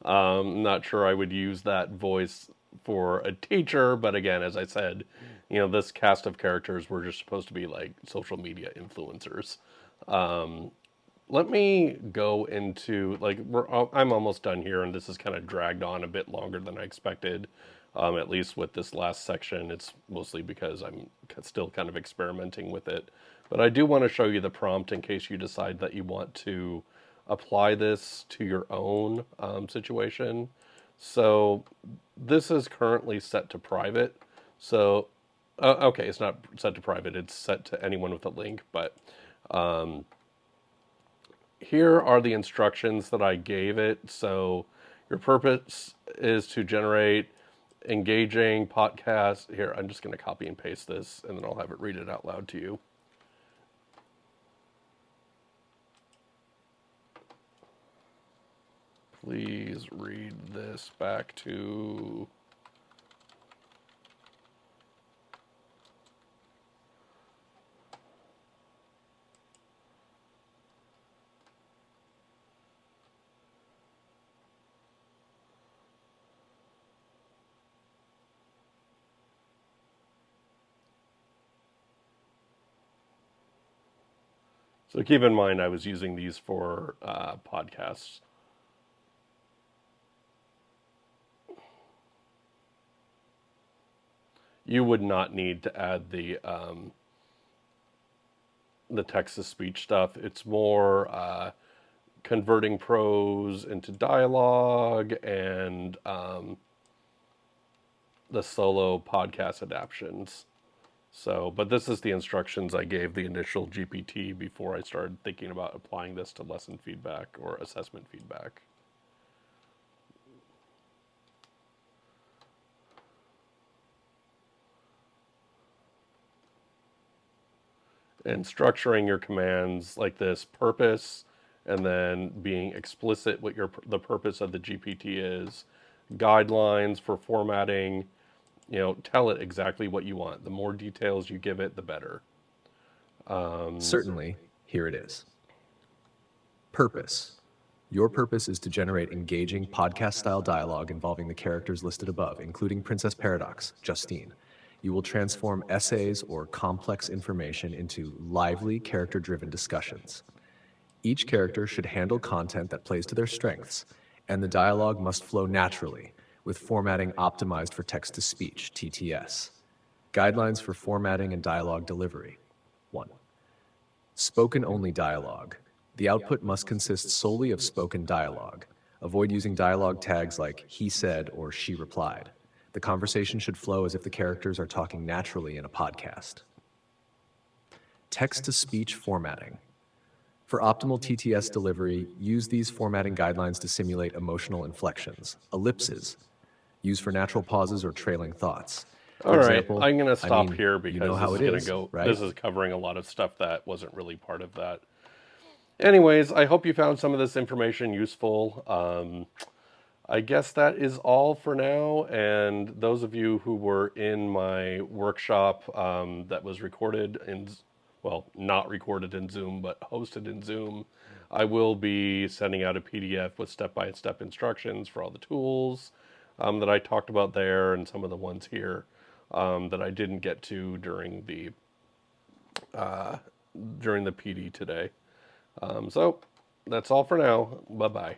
Not sure I would use that voice for a teacher, but again, as I said, this cast of characters were just supposed to be like social media influencers. Let me go into I'm almost done here, and this has kind of dragged on a bit longer than I expected. At least with this last section, it's mostly because I'm still kind of experimenting with it. But I do want to show you the prompt in case you decide that you want to apply this to your own situation. So this is currently set to private. So, okay, it's not set to private. It's set to anyone with a link. But here are the instructions that I gave it. So your purpose is to generate engaging podcast. Here, I'm just going to copy and paste this, and then I'll have it read it out loud to you. Please read this back to... So keep in mind, I was using these for podcasts. You would not need to add the text-to-speech stuff. It's more converting prose into dialogue and the solo podcast adaptions. So, but this is the instructions I gave the initial GPT before I started thinking about applying this to lesson feedback or assessment feedback. And structuring your commands like this: purpose, and then being explicit what the purpose of the GPT is, guidelines for formatting. Tell it exactly what you want. The more details you give it, the better. Certainly, here it is. Purpose. Your purpose is to generate engaging podcast-style dialogue involving the characters listed above, including Princess Paradox, Justine. You will transform essays or complex information into lively, character-driven discussions. Each character should handle content that plays to their strengths, and the dialogue must flow naturally, with formatting optimized for text-to-speech, TTS. Guidelines for formatting and dialogue delivery. 1. Spoken-only dialogue. The output must consist solely of spoken dialogue. Avoid using dialogue tags like he said or she replied. The conversation should flow as if the characters are talking naturally in a podcast. Text-to-speech formatting. For optimal TTS delivery, use these formatting guidelines to simulate emotional inflections. Ellipses. Use for natural pauses or trailing thoughts. All For right, example, I'm going to stop here you know because how this it is going to is, go. right? This is covering a lot of stuff that wasn't really part of that. Anyways, I hope you found some of this information useful. I guess that is all for now. And those of you who were in my workshop that was recorded well, not recorded in Zoom, but hosted in Zoom, I will be sending out a PDF with step-by-step instructions for all the tools that I talked about there, and some of the ones here that I didn't get to during the PD today. So that's all for now. Bye-bye.